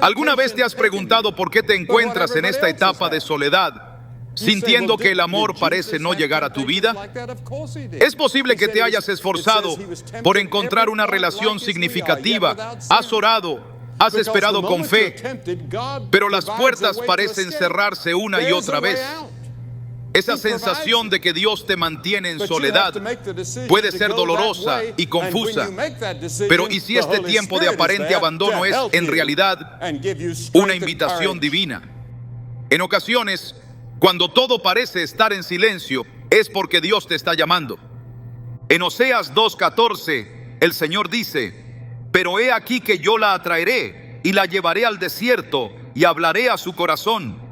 ¿Alguna vez te has preguntado por qué te encuentras en esta etapa de soledad, sintiendo que el amor parece no llegar a tu vida? Es posible que te hayas esforzado por encontrar una relación significativa, has orado, has esperado con fe, pero las puertas parecen cerrarse una y otra vez. Esa sensación de que Dios te mantiene en soledad puede ser dolorosa y confusa. Pero ¿y si este tiempo de aparente abandono es en realidad una invitación divina? En ocasiones, cuando todo parece estar en silencio, es porque Dios te está llamando. En Oseas 2:14, el Señor dice: pero he aquí que yo la atraeré y la llevaré al desierto y hablaré a su corazón.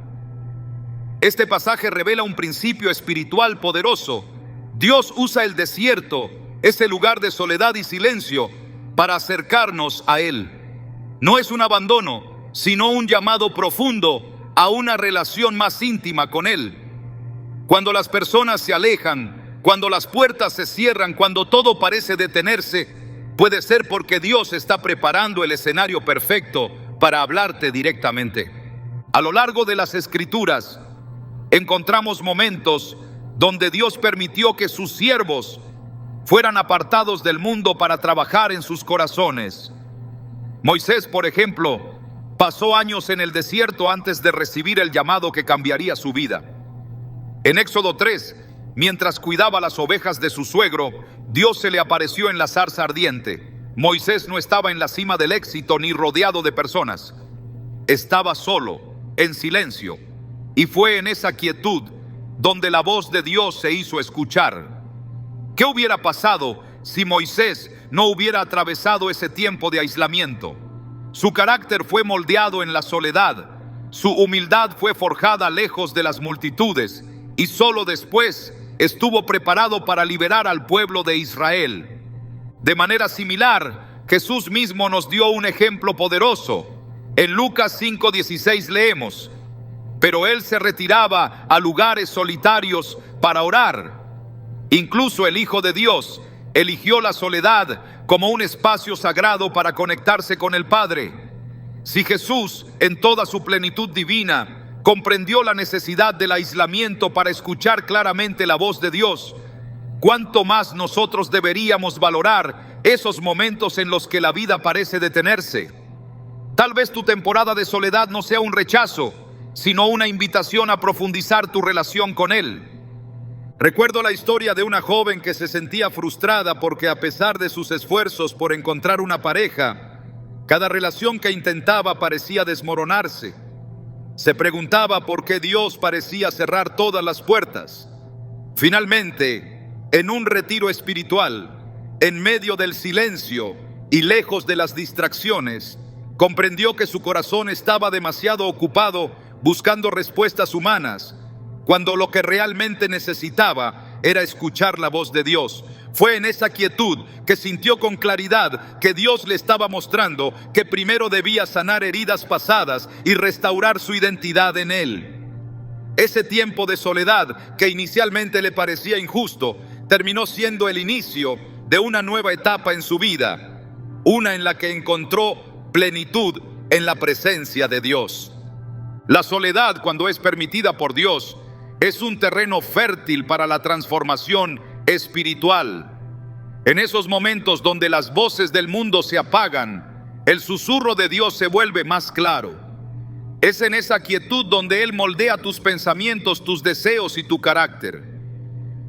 Este pasaje revela un principio espiritual poderoso. Dios usa el desierto, ese lugar de soledad y silencio, para acercarnos a Él. No es un abandono, sino un llamado profundo a una relación más íntima con Él. Cuando las personas se alejan, cuando las puertas se cierran, cuando todo parece detenerse, puede ser porque Dios está preparando el escenario perfecto para hablarte directamente. A lo largo de las Escrituras, encontramos momentos donde Dios permitió que sus siervos fueran apartados del mundo para trabajar en sus corazones. Moisés, por ejemplo, pasó años en el desierto antes de recibir el llamado que cambiaría su vida. En Éxodo 3, mientras cuidaba las ovejas de su suegro, Dios se le apareció en la zarza ardiente. Moisés no estaba en la cima del éxito ni rodeado de personas. Estaba solo, en silencio. Y fue en esa quietud donde la voz de Dios se hizo escuchar. ¿Qué hubiera pasado si Moisés no hubiera atravesado ese tiempo de aislamiento? Su carácter fue moldeado en la soledad, su humildad fue forjada lejos de las multitudes, y solo después estuvo preparado para liberar al pueblo de Israel. De manera similar, Jesús mismo nos dio un ejemplo poderoso. En Lucas 5:16 leemos: pero Él se retiraba a lugares solitarios para orar. Incluso el Hijo de Dios eligió la soledad como un espacio sagrado para conectarse con el Padre. Si Jesús, en toda su plenitud divina, comprendió la necesidad del aislamiento para escuchar claramente la voz de Dios, ¿cuánto más nosotros deberíamos valorar esos momentos en los que la vida parece detenerse? Tal vez tu temporada de soledad no sea un rechazo, sino una invitación a profundizar tu relación con Él. Recuerdo la historia de una joven que se sentía frustrada porque, a pesar de sus esfuerzos por encontrar una pareja, cada relación que intentaba parecía desmoronarse. Se preguntaba por qué Dios parecía cerrar todas las puertas. Finalmente, en un retiro espiritual, en medio del silencio y lejos de las distracciones, comprendió que su corazón estaba demasiado ocupado buscando respuestas humanas, cuando lo que realmente necesitaba era escuchar la voz de Dios. Fue en esa quietud que sintió con claridad que Dios le estaba mostrando que primero debía sanar heridas pasadas y restaurar su identidad en Él. Ese tiempo de soledad, que inicialmente le parecía injusto, terminó siendo el inicio de una nueva etapa en su vida, una en la que encontró plenitud en la presencia de Dios. La soledad, cuando es permitida por Dios, es un terreno fértil para la transformación espiritual. En esos momentos donde las voces del mundo se apagan, el susurro de Dios se vuelve más claro. Es en esa quietud donde Él moldea tus pensamientos, tus deseos y tu carácter.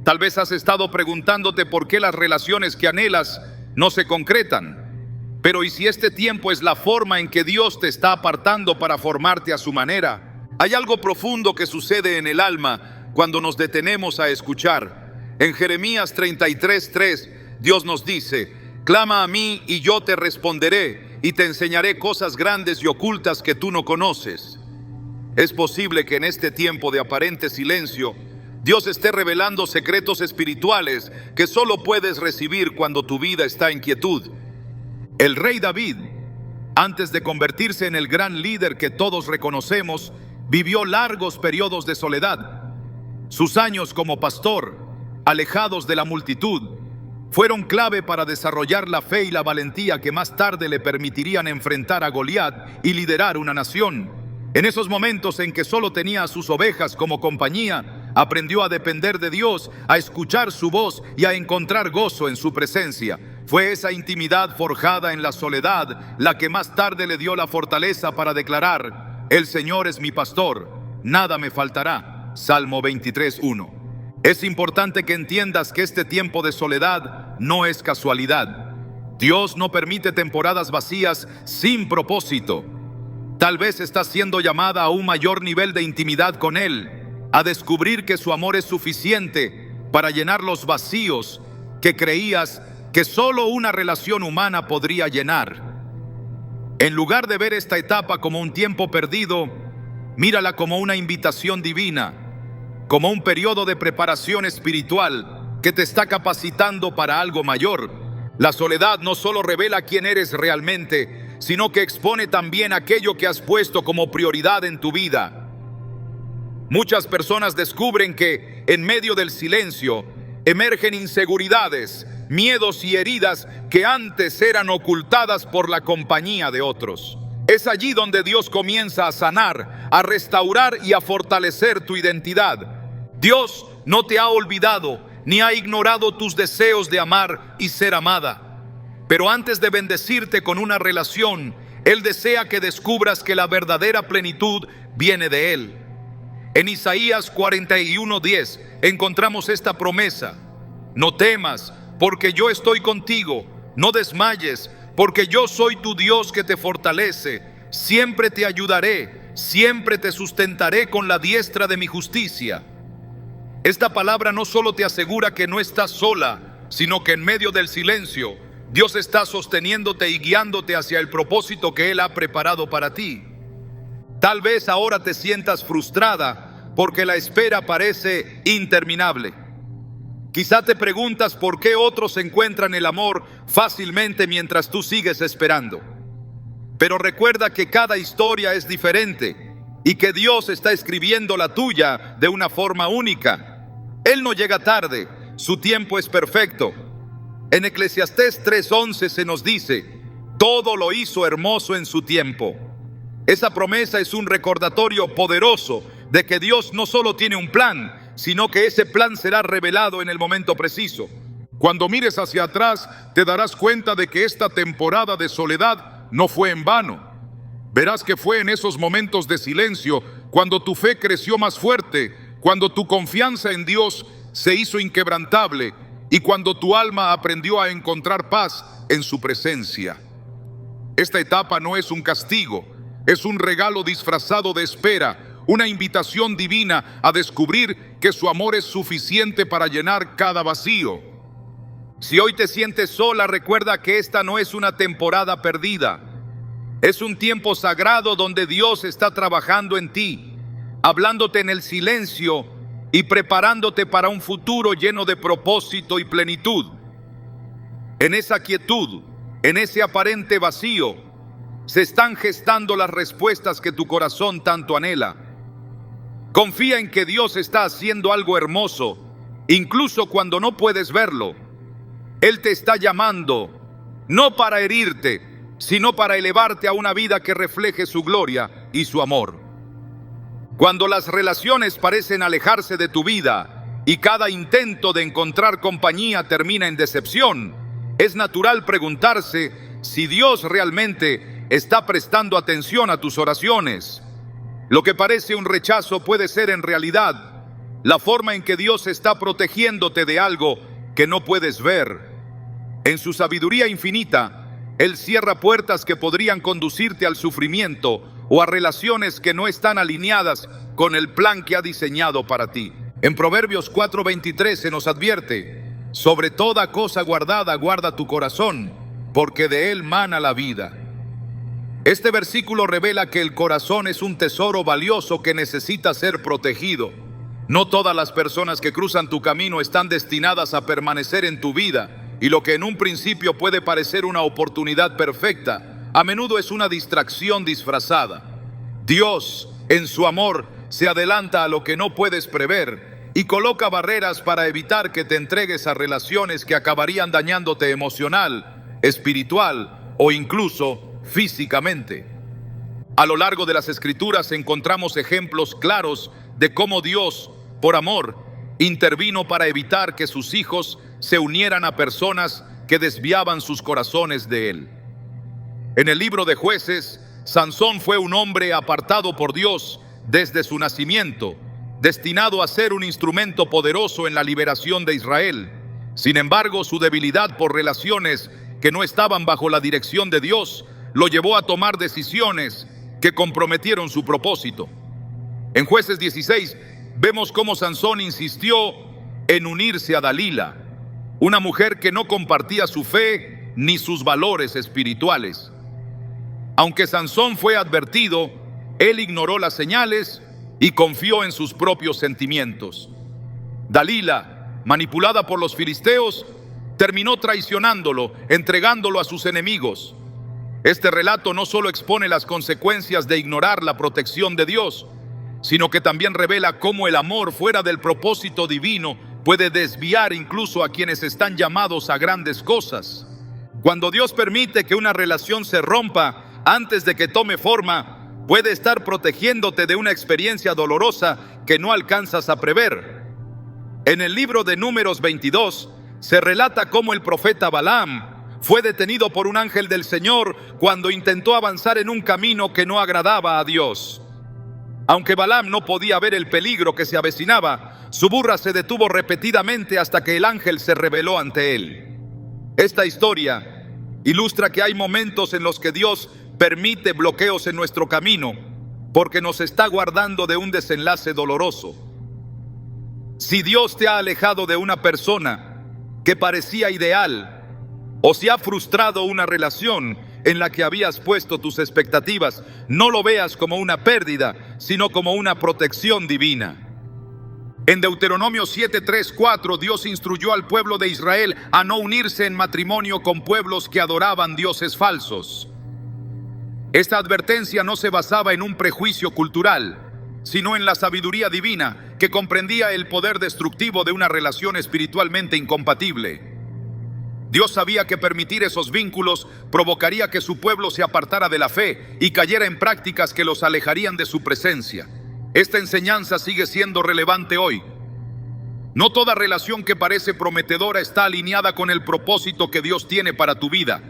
Tal vez has estado preguntándote por qué las relaciones que anhelas no se concretan. Pero ¿y si este tiempo es la forma en que Dios te está apartando para formarte a su manera? Hay algo profundo que sucede en el alma cuando nos detenemos a escuchar. En Jeremías 33:3, Dios nos dice: clama a mí y yo te responderé y te enseñaré cosas grandes y ocultas que tú no conoces. Es posible que en este tiempo de aparente silencio, Dios esté revelando secretos espirituales que solo puedes recibir cuando tu vida está en quietud. El rey David, antes de convertirse en el gran líder que todos reconocemos, vivió largos periodos de soledad. Sus años como pastor, alejados de la multitud, fueron clave para desarrollar la fe y la valentía que más tarde le permitirían enfrentar a Goliat y liderar una nación. En esos momentos en que solo tenía a sus ovejas como compañía, aprendió a depender de Dios, a escuchar su voz y a encontrar gozo en su presencia. Fue esa intimidad forjada en la soledad la que más tarde le dio la fortaleza para declarar: el Señor es mi pastor, nada me faltará. Salmo 23:1. Es importante que entiendas que este tiempo de soledad no es casualidad. Dios no permite temporadas vacías sin propósito. Tal vez estás siendo llamada a un mayor nivel de intimidad con Él, a descubrir que su amor es suficiente para llenar los vacíos que creías que solo una relación humana podría llenar. En lugar de ver esta etapa como un tiempo perdido, mírala como una invitación divina, como un periodo de preparación espiritual que te está capacitando para algo mayor. La soledad no solo revela quién eres realmente, sino que expone también aquello que has puesto como prioridad en tu vida. Muchas personas descubren que en medio del silencio emergen inseguridades, miedos y heridas que antes eran ocultadas por la compañía de otros. Es allí donde Dios comienza a sanar, a restaurar y a fortalecer tu identidad. Dios no te ha olvidado ni ha ignorado tus deseos de amar y ser amada. Pero antes de bendecirte con una relación, Él desea que descubras que la verdadera plenitud viene de Él. En Isaías 41:10 encontramos esta promesa: no temas, porque yo estoy contigo, no desmayes, porque yo soy tu Dios que te fortalece, siempre te ayudaré, siempre te sustentaré con la diestra de mi justicia. Esta palabra no solo te asegura que no estás sola, sino que en medio del silencio, Dios está sosteniéndote y guiándote hacia el propósito que Él ha preparado para ti. Tal vez ahora te sientas frustrada porque la espera parece interminable. Quizá te preguntas por qué otros encuentran el amor fácilmente mientras tú sigues esperando. Pero recuerda que cada historia es diferente y que Dios está escribiendo la tuya de una forma única. Él no llega tarde, su tiempo es perfecto. En Eclesiastés 3:11 se nos dice: todo lo hizo hermoso en su tiempo. Esa promesa es un recordatorio poderoso de que Dios no solo tiene un plan, sino que ese plan será revelado en el momento preciso. Cuando mires hacia atrás, te darás cuenta de que esta temporada de soledad no fue en vano. Verás que fue en esos momentos de silencio cuando tu fe creció más fuerte, cuando tu confianza en Dios se hizo inquebrantable y cuando tu alma aprendió a encontrar paz en su presencia. Esta etapa no es un castigo, es un regalo disfrazado de espera, una invitación divina a descubrir que su amor es suficiente para llenar cada vacío. Si hoy te sientes sola, recuerda que esta no es una temporada perdida. Es un tiempo sagrado donde Dios está trabajando en ti, hablándote en el silencio y preparándote para un futuro lleno de propósito y plenitud. En esa quietud, en ese aparente vacío, se están gestando las respuestas que tu corazón tanto anhela. Confía en que Dios está haciendo algo hermoso, incluso cuando no puedes verlo. Él te está llamando, no para herirte, sino para elevarte a una vida que refleje su gloria y su amor. Cuando las relaciones parecen alejarse de tu vida y cada intento de encontrar compañía termina en decepción, es natural preguntarse si Dios realmente está prestando atención a tus oraciones. Lo que parece un rechazo puede ser en realidad la forma en que Dios está protegiéndote de algo que no puedes ver. En su sabiduría infinita, Él cierra puertas que podrían conducirte al sufrimiento o a relaciones que no están alineadas con el plan que ha diseñado para ti. En Proverbios 4:23 se nos advierte: sobre toda cosa guardada, guarda tu corazón, porque de él mana la vida. Este versículo revela que el corazón es un tesoro valioso que necesita ser protegido. No todas las personas que cruzan tu camino están destinadas a permanecer en tu vida, y lo que en un principio puede parecer una oportunidad perfecta, a menudo es una distracción disfrazada. Dios, en su amor, se adelanta a lo que no puedes prever y coloca barreras para evitar que te entregues a relaciones que acabarían dañándote emocional, espiritual o incluso físicamente. A lo largo de las Escrituras encontramos ejemplos claros de cómo Dios, por amor, intervino para evitar que sus hijos se unieran a personas que desviaban sus corazones de Él. En el libro de Jueces, Sansón fue un hombre apartado por Dios desde su nacimiento, destinado a ser un instrumento poderoso en la liberación de Israel. Sin embargo, su debilidad por relaciones que no estaban bajo la dirección de Dios lo llevó a tomar decisiones que comprometieron su propósito. En Jueces 16 vemos cómo Sansón insistió en unirse a Dalila, una mujer que no compartía su fe ni sus valores espirituales. Aunque Sansón fue advertido, él ignoró las señales y confió en sus propios sentimientos. Dalila, manipulada por los filisteos, terminó traicionándolo, entregándolo a sus enemigos. Este relato no solo expone las consecuencias de ignorar la protección de Dios, sino que también revela cómo el amor fuera del propósito divino puede desviar incluso a quienes están llamados a grandes cosas. Cuando Dios permite que una relación se rompa antes de que tome forma, puede estar protegiéndote de una experiencia dolorosa que no alcanzas a prever. En el libro de Números 22 se relata cómo el profeta Balaam fue detenido por un ángel del Señor cuando intentó avanzar en un camino que no agradaba a Dios. Aunque Balaam no podía ver el peligro que se avecinaba, su burra se detuvo repetidamente hasta que el ángel se reveló ante él. Esta historia ilustra que hay momentos en los que Dios permite bloqueos en nuestro camino porque nos está guardando de un desenlace doloroso. Si Dios te ha alejado de una persona que parecía ideal, o si ha frustrado una relación en la que habías puesto tus expectativas, no lo veas como una pérdida, sino como una protección divina. En Deuteronomio 7:3-4, Dios instruyó al pueblo de Israel a no unirse en matrimonio con pueblos que adoraban dioses falsos. Esta advertencia no se basaba en un prejuicio cultural, sino en la sabiduría divina que comprendía el poder destructivo de una relación espiritualmente incompatible. Dios sabía que permitir esos vínculos provocaría que su pueblo se apartara de la fe y cayera en prácticas que los alejarían de su presencia. Esta enseñanza sigue siendo relevante hoy. No toda relación que parece prometedora está alineada con el propósito que Dios tiene para tu vida.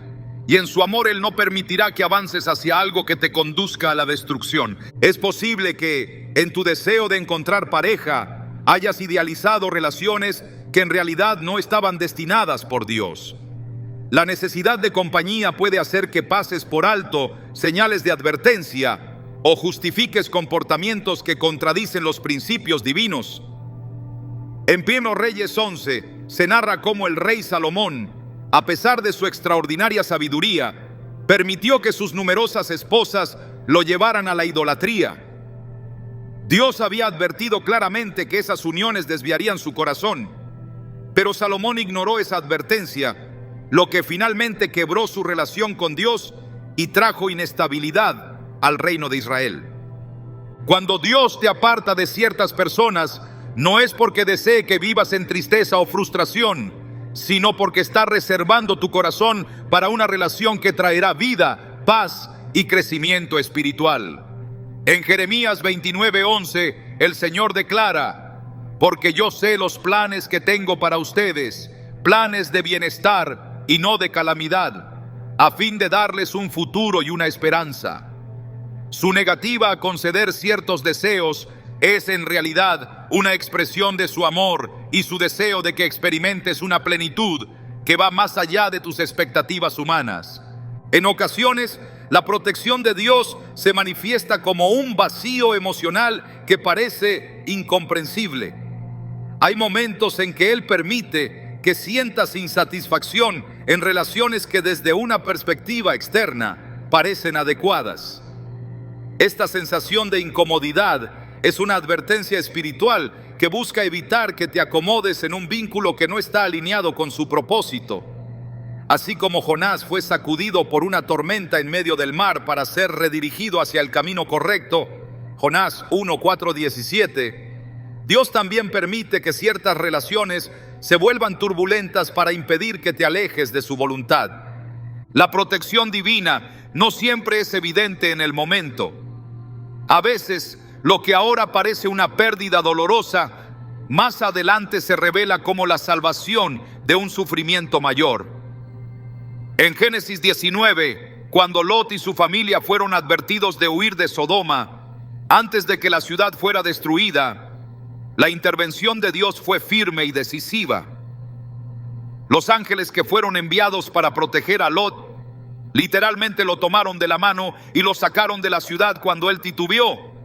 Y en su amor Él no permitirá que avances hacia algo que te conduzca a la destrucción. Es posible que en tu deseo de encontrar pareja hayas idealizado relaciones que en realidad no estaban destinadas por Dios. La necesidad de compañía puede hacer que pases por alto señales de advertencia o justifiques comportamientos que contradicen los principios divinos. En 1 Reyes 11 se narra cómo el rey Salomón, a pesar de su extraordinaria sabiduría, permitió que sus numerosas esposas lo llevaran a la idolatría. Dios había advertido claramente que esas uniones desviarían su corazón, pero Salomón ignoró esa advertencia, lo que finalmente quebró su relación con Dios y trajo inestabilidad al reino de Israel. Cuando Dios te aparta de ciertas personas, no es porque desee que vivas en tristeza o frustración, sino porque está reservando tu corazón para una relación que traerá vida, paz y crecimiento espiritual. En Jeremías 29:11, el Señor declara: porque yo sé los planes que tengo para ustedes, planes de bienestar y no de calamidad, a fin de darles un futuro y una esperanza. Su negativa a conceder ciertos deseos es en realidad una expresión de su amor y su deseo de que experimentes una plenitud que va más allá de tus expectativas humanas. En ocasiones, la protección de Dios se manifiesta como un vacío emocional que parece incomprensible. Hay momentos en que Él permite que sientas insatisfacción en relaciones que desde una perspectiva externa parecen adecuadas. Esta sensación de incomodidad es una advertencia espiritual que busca evitar que te acomodes en un vínculo que no está alineado con su propósito. Así como Jonás fue sacudido por una tormenta en medio del mar para ser redirigido hacia el camino correcto, Jonás 1:4-17, Dios también permite que ciertas relaciones se vuelvan turbulentas para impedir que te alejes de su voluntad. La protección divina no siempre es evidente en el momento. A veces, lo que ahora parece una pérdida dolorosa, más adelante se revela como la salvación de un sufrimiento mayor. En Génesis 19, cuando Lot y su familia fueron advertidos de huir de Sodoma, antes de que la ciudad fuera destruida, la intervención de Dios fue firme y decisiva. Los ángeles que fueron enviados para proteger a Lot, literalmente lo tomaron de la mano y lo sacaron de la ciudad cuando él titubeó.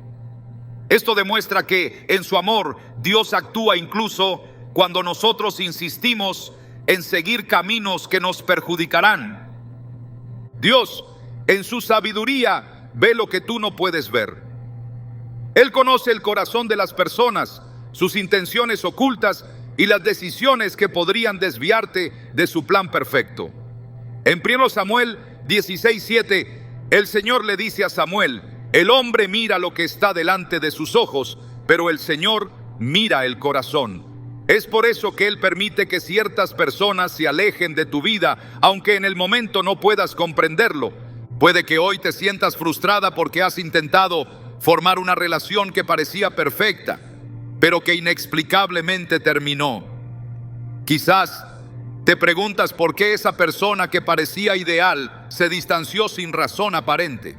Esto demuestra que en su amor Dios actúa incluso cuando nosotros insistimos en seguir caminos que nos perjudicarán. Dios, en su sabiduría, ve lo que tú no puedes ver. Él conoce el corazón de las personas, sus intenciones ocultas y las decisiones que podrían desviarte de su plan perfecto. En 1 Samuel 16:7, el Señor le dice a Samuel: el hombre mira lo que está delante de sus ojos, pero el Señor mira el corazón. Es por eso que Él permite que ciertas personas se alejen de tu vida, aunque en el momento no puedas comprenderlo. Puede que hoy te sientas frustrada porque has intentado formar una relación que parecía perfecta, pero que inexplicablemente terminó. Quizás te preguntas por qué esa persona que parecía ideal se distanció sin razón aparente.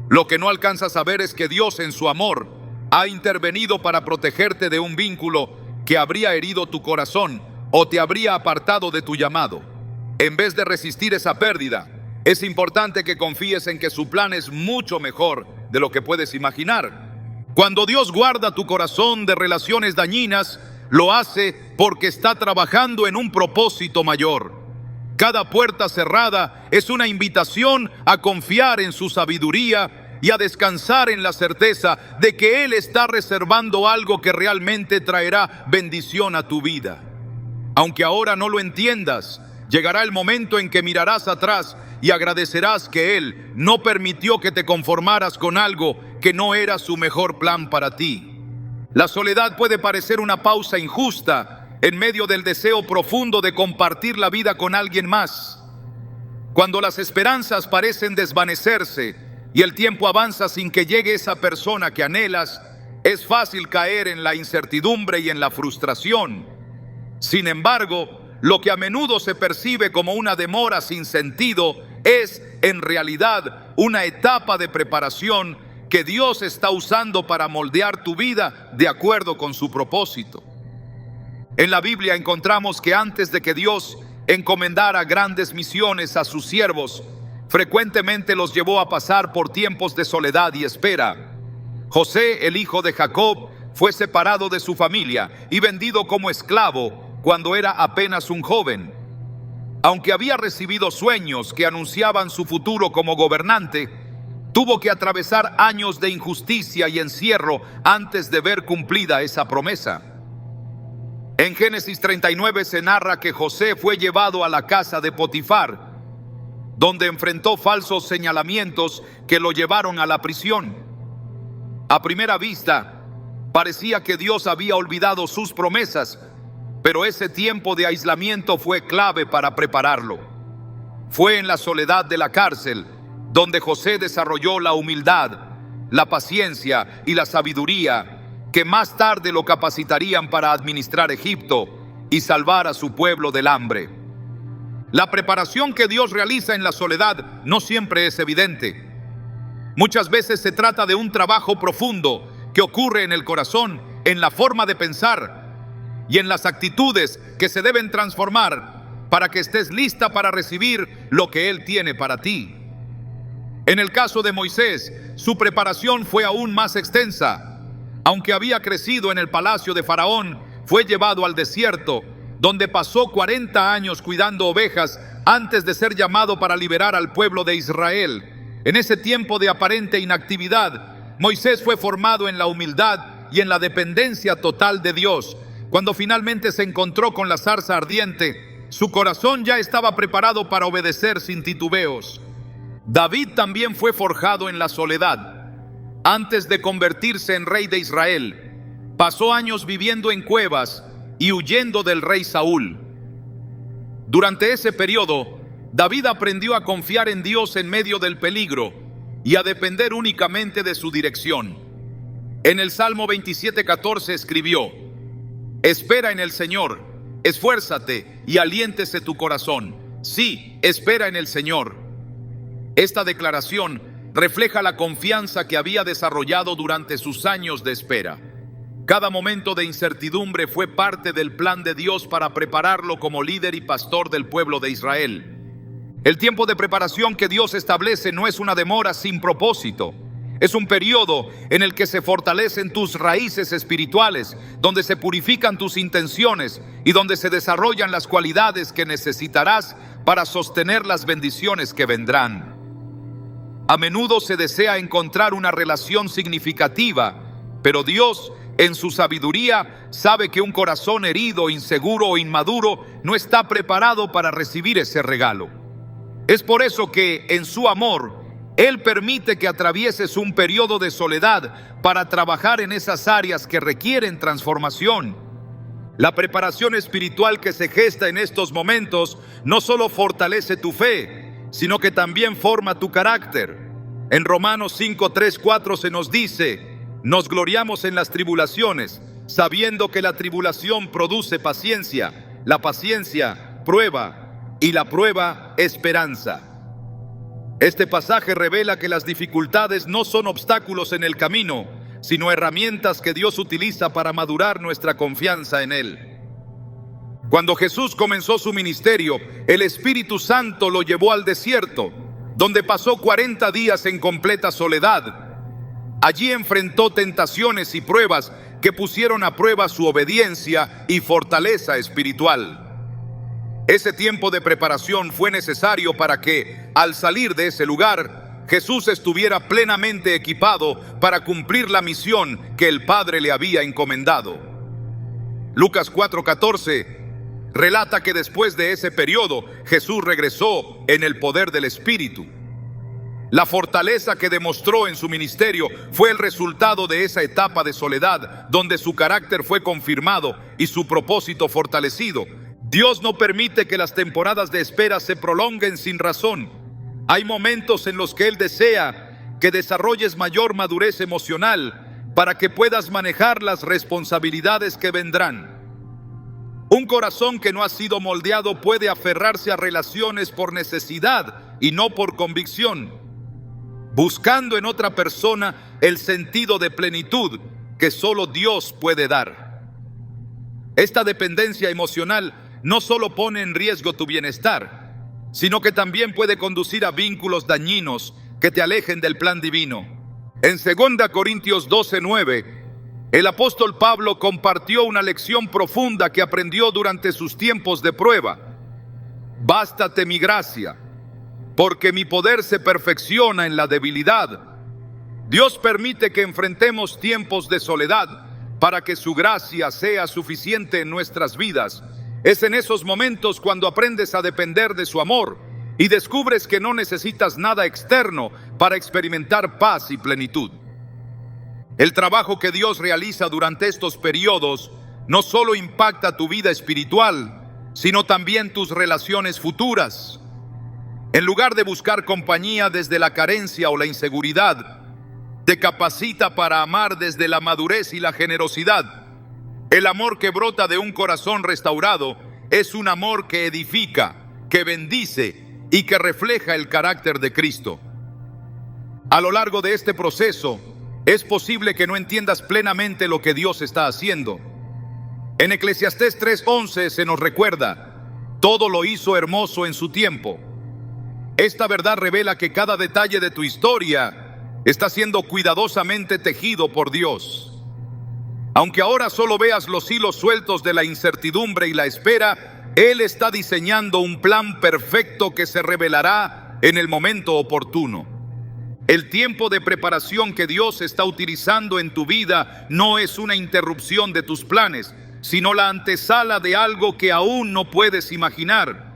Lo que no alcanzas a ver es que Dios, en su amor, ha intervenido para protegerte de un vínculo que habría herido tu corazón o te habría apartado de tu llamado. En vez de resistir esa pérdida, es importante que confíes en que su plan es mucho mejor de lo que puedes imaginar. Cuando Dios guarda tu corazón de relaciones dañinas, lo hace porque está trabajando en un propósito mayor. Cada puerta cerrada es una invitación a confiar en su sabiduría y a descansar en la certeza de que Él está reservando algo que realmente traerá bendición a tu vida. Aunque ahora no lo entiendas, llegará el momento en que mirarás atrás y agradecerás que Él no permitió que te conformaras con algo que no era su mejor plan para ti. La soledad puede parecer una pausa injusta en medio del deseo profundo de compartir la vida con alguien más. Cuando las esperanzas parecen desvanecerse y el tiempo avanza sin que llegue esa persona que anhelas, es fácil caer en la incertidumbre y en la frustración. Sin embargo, lo que a menudo se percibe como una demora sin sentido es, en realidad, una etapa de preparación que Dios está usando para moldear tu vida de acuerdo con su propósito. En la Biblia encontramos que antes de que Dios encomendara grandes misiones a sus siervos, frecuentemente los llevó a pasar por tiempos de soledad y espera. José, el hijo de Jacob, fue separado de su familia y vendido como esclavo cuando era apenas un joven. Aunque había recibido sueños que anunciaban su futuro como gobernante, tuvo que atravesar años de injusticia y encierro antes de ver cumplida esa promesa. En Génesis 39 se narra que José fue llevado a la casa de Potifar, donde enfrentó falsos señalamientos que lo llevaron a la prisión. A primera vista, parecía que Dios había olvidado sus promesas, pero ese tiempo de aislamiento fue clave para prepararlo. Fue en la soledad de la cárcel donde José desarrolló la humildad, la paciencia y la sabiduría que más tarde lo capacitarían para administrar Egipto y salvar a su pueblo del hambre. La preparación que Dios realiza en la soledad no siempre es evidente. Muchas veces se trata de un trabajo profundo que ocurre en el corazón, en la forma de pensar y en las actitudes que se deben transformar para que estés lista para recibir lo que Él tiene para ti. En el caso de Moisés, su preparación fue aún más extensa. Aunque había crecido en el palacio de Faraón, fue llevado al desierto, donde pasó 40 años cuidando ovejas antes de ser llamado para liberar al pueblo de Israel. En ese tiempo de aparente inactividad, Moisés fue formado en la humildad y en la dependencia total de Dios. Cuando finalmente se encontró con la zarza ardiente, su corazón ya estaba preparado para obedecer sin titubeos. David también fue forjado en la soledad. Antes de convertirse en rey de Israel, Pasó años viviendo en cuevas y huyendo del rey Saúl. Durante ese periodo, David aprendió a confiar en Dios en medio del peligro y a depender únicamente de su dirección. En el Salmo 27:14 escribió: espera en el Señor, esfuérzate y aliéntese tu corazón. Sí, espera en el Señor. Esta declaración refleja la confianza que había desarrollado durante sus años de espera. Cada momento de incertidumbre fue parte del plan de Dios para prepararlo como líder y pastor del pueblo de Israel. El tiempo de preparación que Dios establece no es una demora sin propósito. Es un periodo en el que se fortalecen tus raíces espirituales, donde se purifican tus intenciones y donde se desarrollan las cualidades que necesitarás para sostener las bendiciones que vendrán. A menudo se desea encontrar una relación significativa, pero Dios, en su sabiduría, sabe que un corazón herido, inseguro o inmaduro no está preparado para recibir ese regalo. Es por eso que, en su amor, Él permite que atravieses un periodo de soledad para trabajar en esas áreas que requieren transformación. La preparación espiritual que se gesta en estos momentos no solo fortalece tu fe, sino que también forma tu carácter. En Romanos 5, 3, 4 se nos dice: nos gloriamos en las tribulaciones, sabiendo que la tribulación produce paciencia, la paciencia prueba, y la prueba esperanza. Este pasaje revela que las dificultades no son obstáculos en el camino, sino herramientas que Dios utiliza para madurar nuestra confianza en Él. Cuando Jesús comenzó su ministerio, el Espíritu Santo lo llevó al desierto, donde pasó 40 días en completa soledad. Allí enfrentó tentaciones y pruebas que pusieron a prueba su obediencia y fortaleza espiritual. Ese tiempo de preparación fue necesario para que, al salir de ese lugar, Jesús estuviera plenamente equipado para cumplir la misión que el Padre le había encomendado. Lucas 4:14 relata que después de ese periodo, Jesús regresó en el poder del Espíritu. La fortaleza que demostró en su ministerio fue el resultado de esa etapa de soledad, donde su carácter fue confirmado y su propósito fortalecido. Dios no permite que las temporadas de espera se prolonguen sin razón. Hay momentos en los que Él desea que desarrolles mayor madurez emocional para que puedas manejar las responsabilidades que vendrán. Un corazón que no ha sido moldeado puede aferrarse a relaciones por necesidad y no por convicción, buscando en otra persona el sentido de plenitud que solo Dios puede dar. Esta dependencia emocional no solo pone en riesgo tu bienestar, sino que también puede conducir a vínculos dañinos que te alejen del plan divino. En 2 Corintios 12:9, el apóstol Pablo compartió una lección profunda que aprendió durante sus tiempos de prueba. Bástate mi gracia, porque mi poder se perfecciona en la debilidad. Dios permite que enfrentemos tiempos de soledad para que su gracia sea suficiente en nuestras vidas. Es en esos momentos cuando aprendes a depender de su amor y descubres que no necesitas nada externo para experimentar paz y plenitud. El trabajo que Dios realiza durante estos periodos no solo impacta tu vida espiritual, sino también tus relaciones futuras. En lugar de buscar compañía desde la carencia o la inseguridad, te capacita para amar desde la madurez y la generosidad. El amor que brota de un corazón restaurado es un amor que edifica, que bendice y que refleja el carácter de Cristo. A lo largo de este proceso, es posible que no entiendas plenamente lo que Dios está haciendo. En Eclesiastés 3:11 se nos recuerda: todo lo hizo hermoso en su tiempo. Esta verdad revela que cada detalle de tu historia está siendo cuidadosamente tejido por Dios. Aunque ahora solo veas los hilos sueltos de la incertidumbre y la espera, Él está diseñando un plan perfecto que se revelará en el momento oportuno. El tiempo de preparación que Dios está utilizando en tu vida no es una interrupción de tus planes, sino la antesala de algo que aún no puedes imaginar.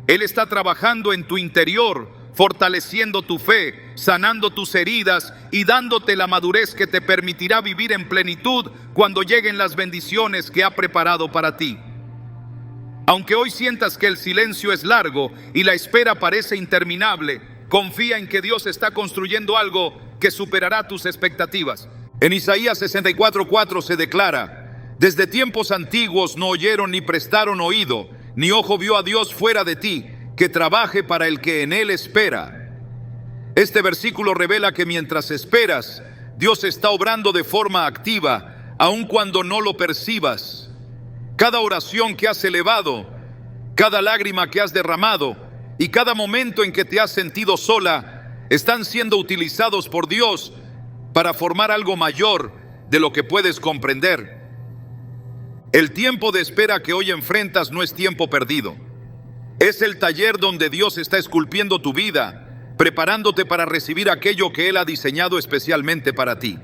Él está trabajando en tu interior, fortaleciendo tu fe, sanando tus heridas y dándote la madurez que te permitirá vivir en plenitud cuando lleguen las bendiciones que ha preparado para ti. Aunque hoy sientas que el silencio es largo y la espera parece interminable, confía en que Dios está construyendo algo que superará tus expectativas. En Isaías 64:4 se declara: desde tiempos antiguos no oyeron ni prestaron oído, ni ojo vio a Dios fuera de ti, que trabaje para el que en Él espera. Este versículo revela que mientras esperas, Dios está obrando de forma activa, aun cuando no lo percibas. Cada oración que has elevado, cada lágrima que has derramado y cada momento en que te has sentido sola, están siendo utilizados por Dios para formar algo mayor de lo que puedes comprender. El tiempo de espera que hoy enfrentas no es tiempo perdido. Es el taller donde Dios está esculpiendo tu vida, preparándote para recibir aquello que Él ha diseñado especialmente para ti.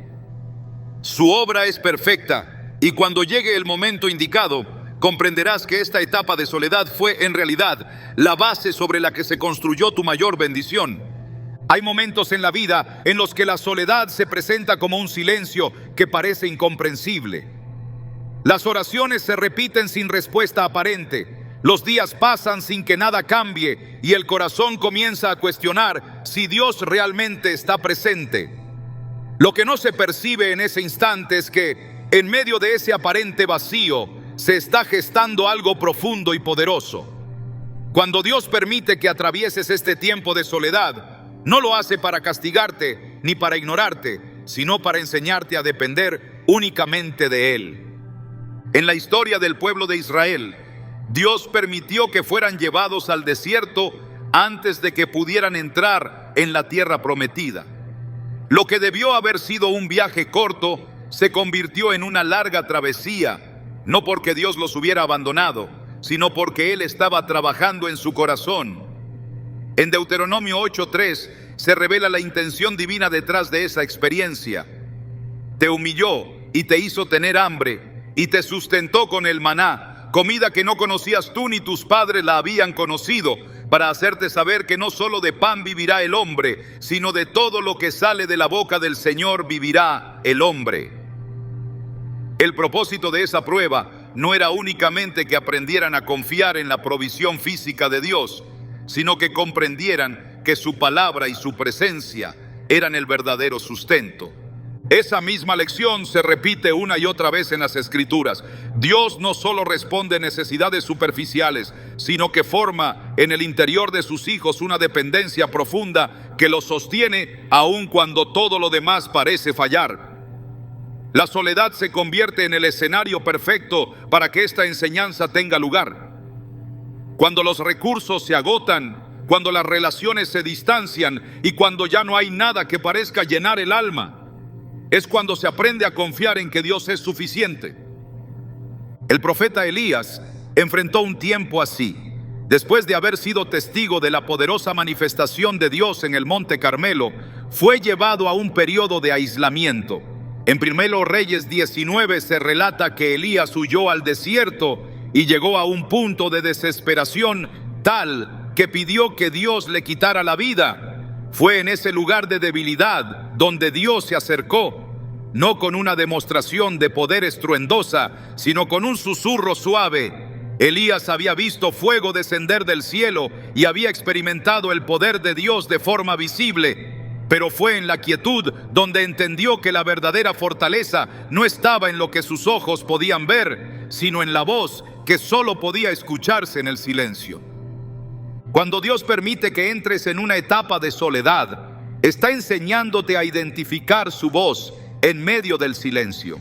Su obra es perfecta y cuando llegue el momento indicado, comprenderás que esta etapa de soledad fue en realidad la base sobre la que se construyó tu mayor bendición. Hay momentos en la vida en los que la soledad se presenta como un silencio que parece incomprensible. Las oraciones se repiten sin respuesta aparente. Los días pasan sin que nada cambie y el corazón comienza a cuestionar si Dios realmente está presente. Lo que no se percibe en ese instante es que, en medio de ese aparente vacío, se está gestando algo profundo y poderoso. Cuando Dios permite que atravieses este tiempo de soledad, no lo hace para castigarte ni para ignorarte, sino para enseñarte a depender únicamente de Él. En la historia del pueblo de Israel, Dios permitió que fueran llevados al desierto antes de que pudieran entrar en la tierra prometida. Lo que debió haber sido un viaje corto se convirtió en una larga travesía, no porque Dios los hubiera abandonado, sino porque Él estaba trabajando en su corazón. En Deuteronomio 8:3 se revela la intención divina detrás de esa experiencia. Te humilló y te hizo tener hambre y te sustentó con el maná, comida que no conocías tú ni tus padres la habían conocido, para hacerte saber que no solo de pan vivirá el hombre, sino de todo lo que sale de la boca del Señor vivirá el hombre. El propósito de esa prueba no era únicamente que aprendieran a confiar en la provisión física de Dios, sino que comprendieran que su palabra y su presencia eran el verdadero sustento. Esa misma lección se repite una y otra vez en las Escrituras. Dios no solo responde necesidades superficiales, sino que forma en el interior de sus hijos una dependencia profunda que los sostiene aun cuando todo lo demás parece fallar. La soledad se convierte en el escenario perfecto para que esta enseñanza tenga lugar. Cuando los recursos se agotan, cuando las relaciones se distancian y cuando ya no hay nada que parezca llenar el alma, es cuando se aprende a confiar en que Dios es suficiente. El profeta Elías enfrentó un tiempo así. Después de haber sido testigo de la poderosa manifestación de Dios en el Monte Carmelo, fue llevado a un periodo de aislamiento. En 1 Reyes 19 se relata que Elías huyó al desierto y llegó a un punto de desesperación tal que pidió que Dios le quitara la vida. Fue en ese lugar de debilidad donde Dios se acercó, no con una demostración de poder estruendosa, sino con un susurro suave. Elías había visto fuego descender del cielo y había experimentado el poder de Dios de forma visible, pero fue en la quietud donde entendió que la verdadera fortaleza no estaba en lo que sus ojos podían ver, sino en la voz que solo podía escucharse en el silencio. Cuando Dios permite que entres en una etapa de soledad, está enseñándote a identificar su voz en medio del silencio.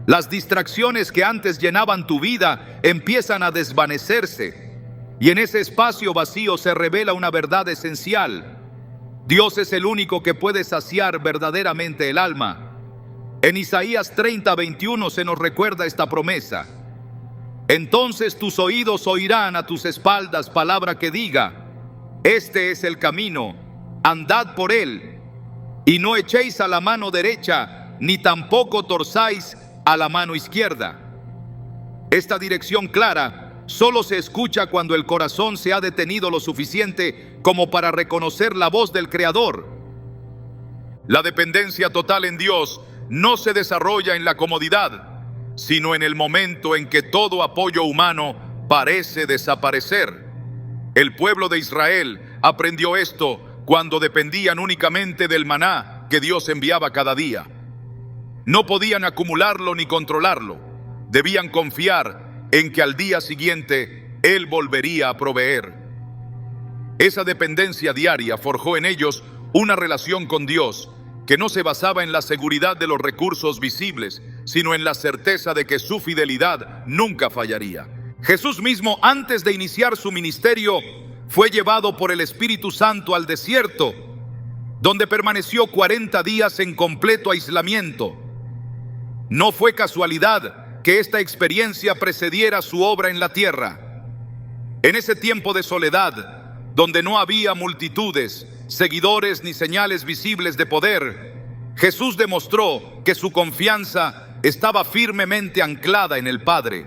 Las distracciones que antes llenaban tu vida empiezan a desvanecerse, y en ese espacio vacío se revela una verdad esencial. Dios es el único que puede saciar verdaderamente el alma. En Isaías 30:21 se nos recuerda esta promesa. Entonces tus oídos oirán a tus espaldas palabra que diga: este es el camino, andad por él, y no echéis a la mano derecha, ni tampoco torzáis a la mano izquierda. Esta dirección clara solo se escucha cuando el corazón se ha detenido lo suficiente como para reconocer la voz del Creador. La dependencia total en Dios no se desarrolla en la comodidad, sino en el momento en que todo apoyo humano parece desaparecer. El pueblo de Israel aprendió esto cuando dependían únicamente del maná que Dios enviaba cada día. No podían acumularlo ni controlarlo. Debían confiar en que al día siguiente Él volvería a proveer. Esa dependencia diaria forjó en ellos una relación con Dios que no se basaba en la seguridad de los recursos visibles, sino en la certeza de que su fidelidad nunca fallaría. Jesús mismo, antes de iniciar su ministerio, fue llevado por el Espíritu Santo al desierto, donde permaneció 40 días en completo aislamiento. No fue casualidad que esta experiencia precediera su obra en la tierra. En ese tiempo de soledad, donde no había multitudes, seguidores ni señales visibles de poder, Jesús demostró que su confianza estaba firmemente anclada en el Padre.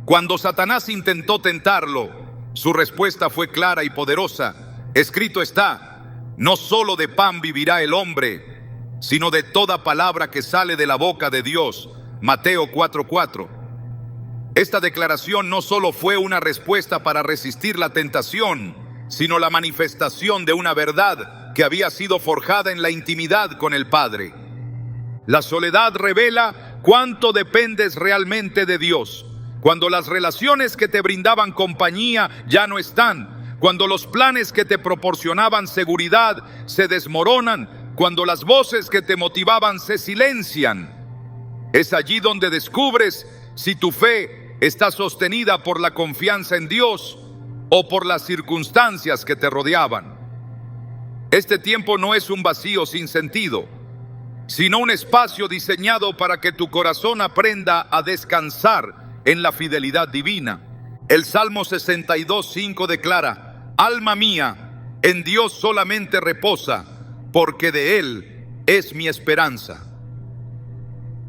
Cuando Satanás intentó tentarlo, su respuesta fue clara y poderosa. Escrito está: no solo de pan vivirá el hombre, sino de toda palabra que sale de la boca de Dios. Mateo 4:4. Esta declaración no solo fue una respuesta para resistir la tentación, sino la manifestación de una verdad que había sido forjada en la intimidad con el Padre. La soledad revela cuánto dependes realmente de Dios. Cuando las relaciones que te brindaban compañía ya no están, cuando los planes que te proporcionaban seguridad se desmoronan, cuando las voces que te motivaban se silencian, es allí donde descubres si tu fe está sostenida por la confianza en Dios o por las circunstancias que te rodeaban. Este tiempo no es un vacío sin sentido, sino un espacio diseñado para que tu corazón aprenda a descansar en la fidelidad divina. El Salmo 62:5 declara: alma mía, en Dios solamente reposa, porque de Él es mi esperanza.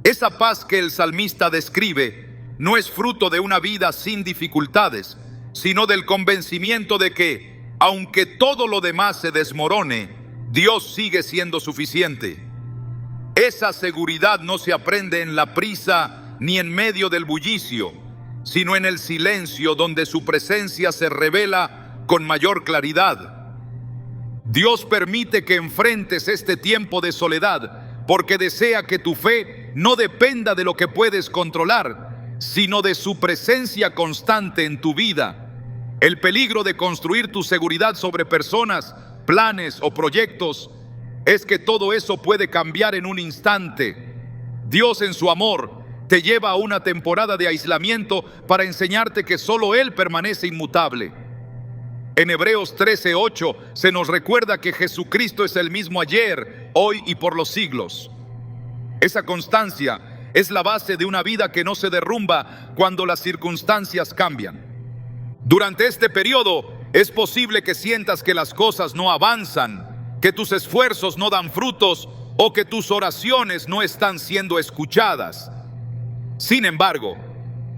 Esa paz que el salmista describe no es fruto de una vida sin dificultades, sino del convencimiento de que, aunque todo lo demás se desmorone, Dios sigue siendo suficiente. Esa seguridad no se aprende en la prisa ni en medio del bullicio, sino en el silencio donde su presencia se revela con mayor claridad. Dios permite que enfrentes este tiempo de soledad porque desea que tu fe no dependa de lo que puedes controlar, sino de su presencia constante en tu vida. El peligro de construir tu seguridad sobre personas, planes o proyectos es que todo eso puede cambiar en un instante. Dios, en su amor, te lleva a una temporada de aislamiento para enseñarte que solo Él permanece inmutable. En Hebreos 13:8 se nos recuerda que Jesucristo es el mismo ayer, hoy y por los siglos. Esa constancia es la base de una vida que no se derrumba cuando las circunstancias cambian. Durante este periodo es posible que sientas que las cosas no avanzan, que tus esfuerzos no dan frutos o que tus oraciones no están siendo escuchadas. Sin embargo,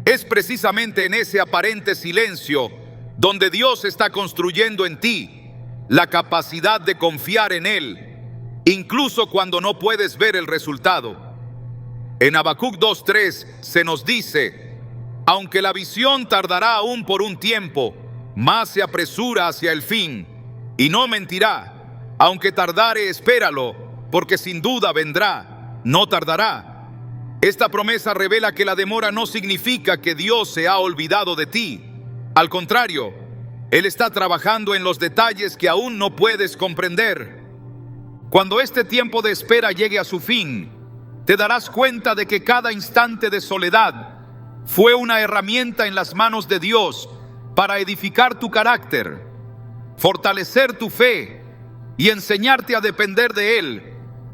es precisamente en ese aparente silencio donde Dios está construyendo en ti la capacidad de confiar en Él, incluso cuando no puedes ver el resultado. En Habacuc 2:3 se nos dice: aunque la visión tardará aún por un tiempo, más se apresura hacia el fin, y no mentirá. Aunque tardare, espéralo, porque sin duda vendrá, no tardará. Esta promesa revela que la demora no significa que Dios se ha olvidado de ti. Al contrario, Él está trabajando en los detalles que aún no puedes comprender. Cuando este tiempo de espera llegue a su fin, te darás cuenta de que cada instante de soledad fue una herramienta en las manos de Dios para edificar tu carácter, fortalecer tu fe y enseñarte a depender de Él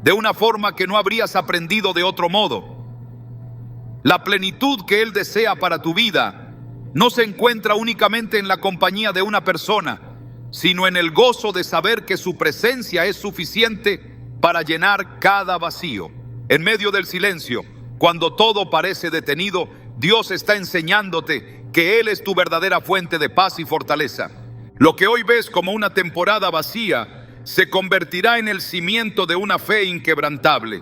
de una forma que no habrías aprendido de otro modo. La plenitud que Él desea para tu vida no se encuentra únicamente en la compañía de una persona, sino en el gozo de saber que su presencia es suficiente para llenar cada vacío. En medio del silencio, cuando todo parece detenido, Dios está enseñándote que Él es tu verdadera fuente de paz y fortaleza. Lo que hoy ves como una temporada vacía se convertirá en el cimiento de una fe inquebrantable.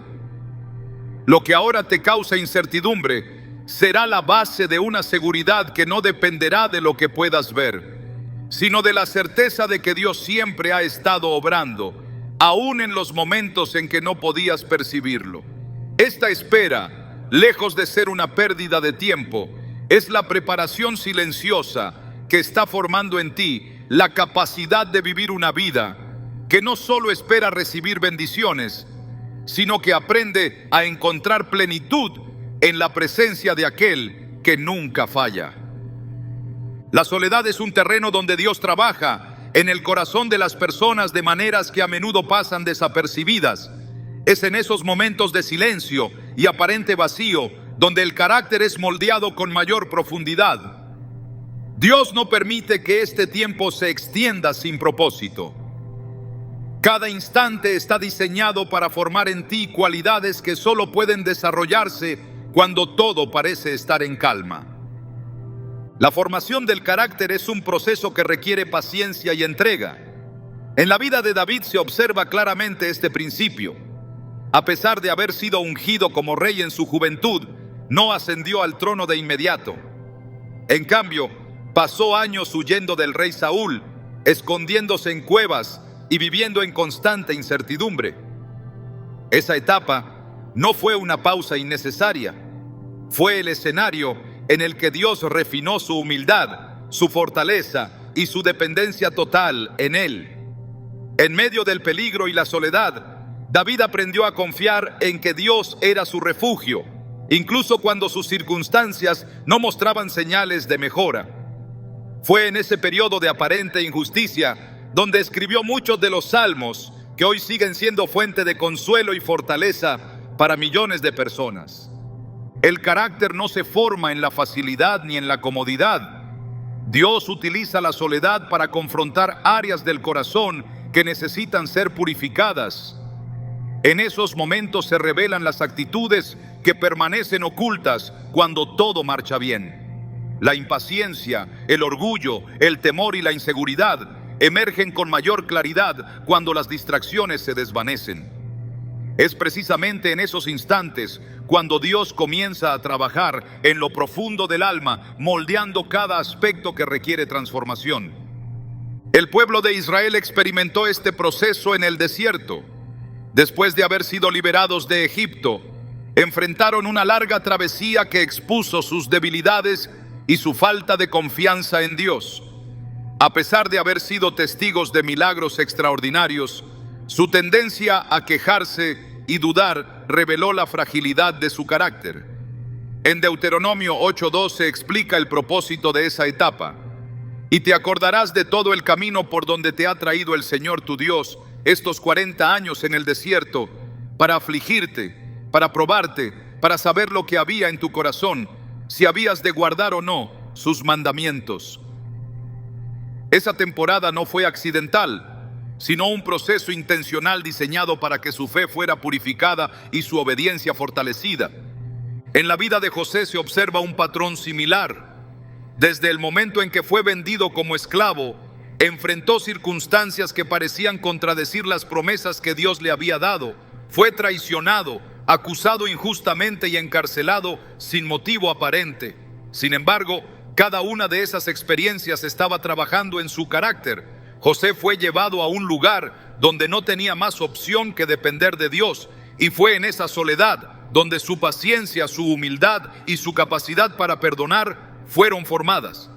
Lo que ahora te causa incertidumbre será la base de una seguridad que no dependerá de lo que puedas ver, sino de la certeza de que Dios siempre ha estado obrando, aún en los momentos en que no podías percibirlo. Esta espera, lejos de ser una pérdida de tiempo, es la preparación silenciosa que está formando en ti la capacidad de vivir una vida que no solo espera recibir bendiciones, sino que aprende a encontrar plenitud en la presencia de aquel que nunca falla. La soledad es un terreno donde Dios trabaja en el corazón de las personas de maneras que a menudo pasan desapercibidas. Es en esos momentos de silencio y aparente vacío donde el carácter es moldeado con mayor profundidad. Dios no permite que este tiempo se extienda sin propósito. Cada instante está diseñado para formar en ti cualidades que solo pueden desarrollarse cuando todo parece estar en calma. La formación del carácter es un proceso que requiere paciencia y entrega. En la vida de David se observa claramente este principio. A pesar de haber sido ungido como rey en su juventud, no ascendió al trono de inmediato. En cambio, pasó años huyendo del rey Saúl, escondiéndose en cuevas y viviendo en constante incertidumbre. Esa etapa no fue una pausa innecesaria. Fue el escenario en el que Dios refinó su humildad, su fortaleza y su dependencia total en Él. En medio del peligro y la soledad, David aprendió a confiar en que Dios era su refugio, incluso cuando sus circunstancias no mostraban señales de mejora. Fue en ese periodo de aparente injusticia donde escribió muchos de los salmos que hoy siguen siendo fuente de consuelo y fortaleza para millones de personas. El carácter no se forma en la facilidad ni en la comodidad. Dios utiliza la soledad para confrontar áreas del corazón que necesitan ser purificadas. En esos momentos se revelan las actitudes que permanecen ocultas cuando todo marcha bien. La impaciencia, el orgullo, el temor y la inseguridad emergen con mayor claridad cuando las distracciones se desvanecen. Es precisamente en esos instantes cuando Dios comienza a trabajar en lo profundo del alma, moldeando cada aspecto que requiere transformación. El pueblo de Israel experimentó este proceso en el desierto. Después de haber sido liberados de Egipto, enfrentaron una larga travesía que expuso sus debilidades y su falta de confianza en Dios. A pesar de haber sido testigos de milagros extraordinarios, su tendencia a quejarse y dudar reveló la fragilidad de su carácter. En Deuteronomio 8:12 explica el propósito de esa etapa. Y te acordarás de todo el camino por donde te ha traído el Señor tu Dios estos 40 años en el desierto, para afligirte, para probarte, para saber lo que había en tu corazón, si habías de guardar o no sus mandamientos. Esa temporada no fue accidental, sino un proceso intencional diseñado para que su fe fuera purificada y su obediencia fortalecida. En la vida de José se observa un patrón similar. Desde el momento en que fue vendido como esclavo, enfrentó circunstancias que parecían contradecir las promesas que Dios le había dado. Fue traicionado, acusado injustamente y encarcelado sin motivo aparente. Sin embargo, cada una de esas experiencias estaba trabajando en su carácter. José fue llevado a un lugar donde no tenía más opción que depender de Dios, y fue en esa soledad donde su paciencia, su humildad y su capacidad para perdonar fueron formadas.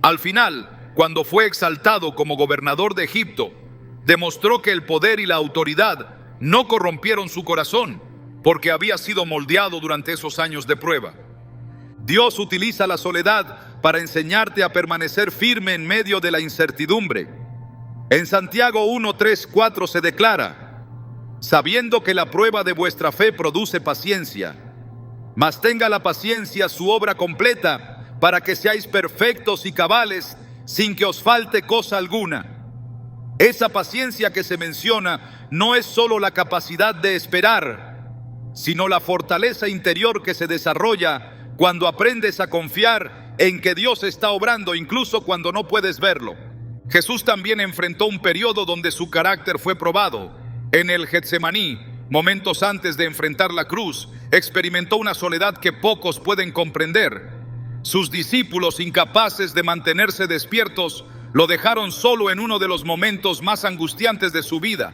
Al final, cuando fue exaltado como gobernador de Egipto, demostró que el poder y la autoridad no corrompieron su corazón, porque había sido moldeado durante esos años de prueba. Dios utiliza la soledad para enseñarte a permanecer firme en medio de la incertidumbre. En Santiago 1:3-4 se declara: sabiendo que la prueba de vuestra fe produce paciencia, mas tenga la paciencia su obra completa, para que seáis perfectos y cabales, sin que os falte cosa alguna. Esa paciencia que se menciona no es solo la capacidad de esperar, sino la fortaleza interior que se desarrolla cuando aprendes a confiar en que Dios está obrando incluso cuando no puedes verlo. Jesús también enfrentó un periodo donde su carácter fue probado. En el Getsemaní, momentos antes de enfrentar la cruz, experimentó una soledad que pocos pueden comprender. Sus discípulos, incapaces de mantenerse despiertos, lo dejaron solo en uno de los momentos más angustiantes de su vida.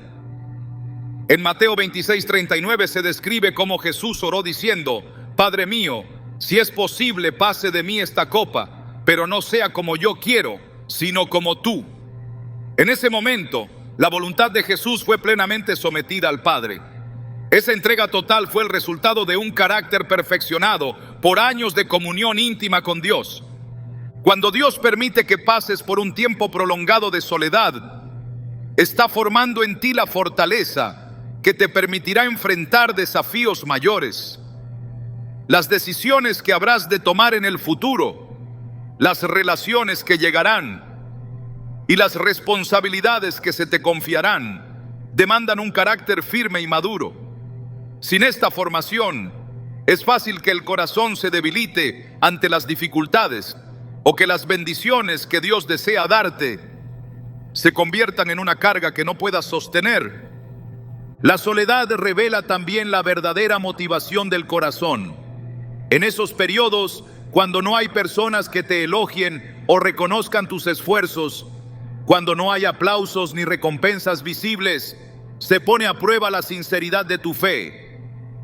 En Mateo 26:39 se describe cómo Jesús oró diciendo: Padre mío, si es posible, pase de mí esta copa, pero no sea como yo quiero, sino como tú. En ese momento, la voluntad de Jesús fue plenamente sometida al Padre. Esa entrega total fue el resultado de un carácter perfeccionado por años de comunión íntima con Dios. Cuando Dios permite que pases por un tiempo prolongado de soledad, está formando en ti la fortaleza que te permitirá enfrentar desafíos mayores. Las decisiones que habrás de tomar en el futuro, las relaciones que llegarán y las responsabilidades que se te confiarán demandan un carácter firme y maduro. Sin esta formación, es fácil que el corazón se debilite ante las dificultades o que las bendiciones que Dios desea darte se conviertan en una carga que no puedas sostener. La soledad revela también la verdadera motivación del corazón. En esos periodos, cuando no hay personas que te elogien o reconozcan tus esfuerzos, cuando no hay aplausos ni recompensas visibles, se pone a prueba la sinceridad de tu fe.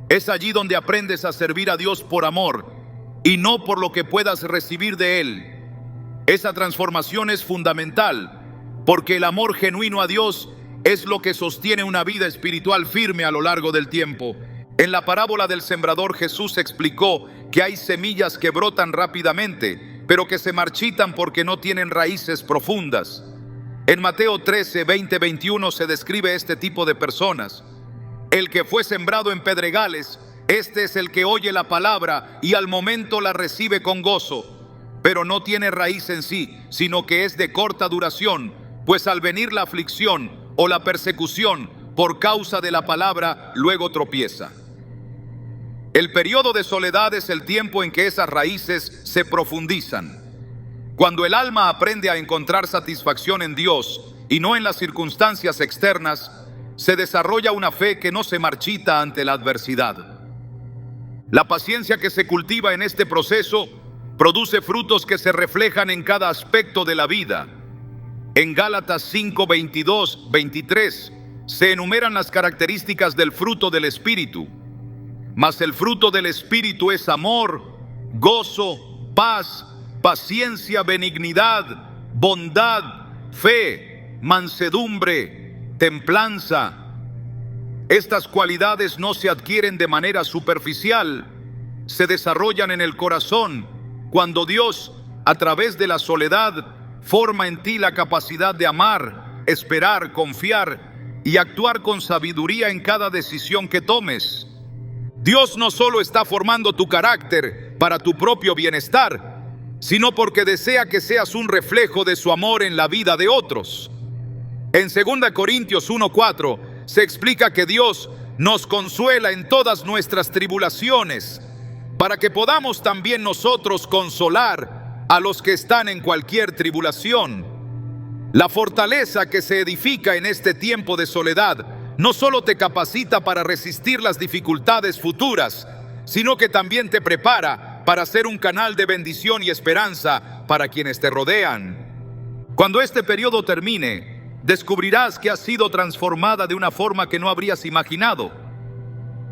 Es allí donde aprendes a servir a Dios por amor y no por lo que puedas recibir de Él. Esa transformación es fundamental, porque el amor genuino a Dios es lo que sostiene una vida espiritual firme a lo largo del tiempo. En la parábola del sembrador, Jesús explicó que hay semillas que brotan rápidamente, pero que se marchitan porque no tienen raíces profundas. En Mateo 13, 20, 21 se describe este tipo de personas. El que fue sembrado en pedregales, este es el que oye la palabra y al momento la recibe con gozo, pero no tiene raíz en sí, sino que es de corta duración, pues al venir la aflicción o la persecución por causa de la palabra, luego tropieza. El periodo de soledad es el tiempo en que esas raíces se profundizan. Cuando el alma aprende a encontrar satisfacción en Dios y no en las circunstancias externas, se desarrolla una fe que no se marchita ante la adversidad. La paciencia que se cultiva en este proceso produce frutos que se reflejan en cada aspecto de la vida. En Gálatas 5, 22, 23 se enumeran las características del fruto del Espíritu. Mas el fruto del Espíritu es amor, gozo, paz, paciencia, benignidad, bondad, fe, mansedumbre, templanza. Estas cualidades no se adquieren de manera superficial, se desarrollan en el corazón cuando Dios, a través de la soledad, forma en ti la capacidad de amar, esperar, confiar y actuar con sabiduría en cada decisión que tomes. Dios no solo está formando tu carácter para tu propio bienestar, sino porque desea que seas un reflejo de su amor en la vida de otros. En 2 Corintios 1:4 se explica que Dios nos consuela en todas nuestras tribulaciones, para que podamos también nosotros consolar a los que están en cualquier tribulación. La fortaleza que se edifica en este tiempo de soledad no solo te capacita para resistir las dificultades futuras, sino que también te prepara para ser un canal de bendición y esperanza para quienes te rodean. Cuando este periodo termine, descubrirás que has sido transformada de una forma que no habrías imaginado.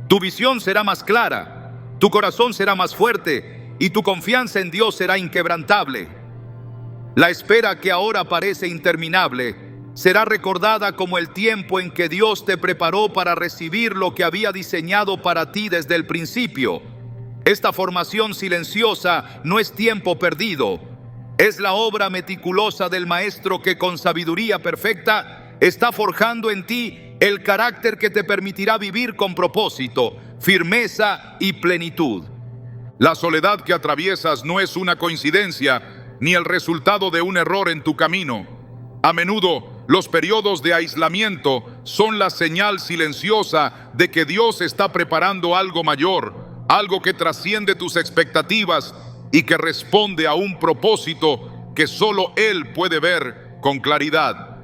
Tu visión será más clara, tu corazón será más fuerte y tu confianza en Dios será inquebrantable. La espera que ahora parece interminable será recordada como el tiempo en que Dios te preparó para recibir lo que había diseñado para ti desde el principio. Esta formación silenciosa no es tiempo perdido, es la obra meticulosa del Maestro que con sabiduría perfecta está forjando en ti el carácter que te permitirá vivir con propósito, firmeza y plenitud. La soledad que atraviesas no es una coincidencia ni el resultado de un error en tu camino. A menudo, los periodos de aislamiento son la señal silenciosa de que Dios está preparando algo mayor, algo que trasciende tus expectativas y que responde a un propósito que solo Él puede ver con claridad.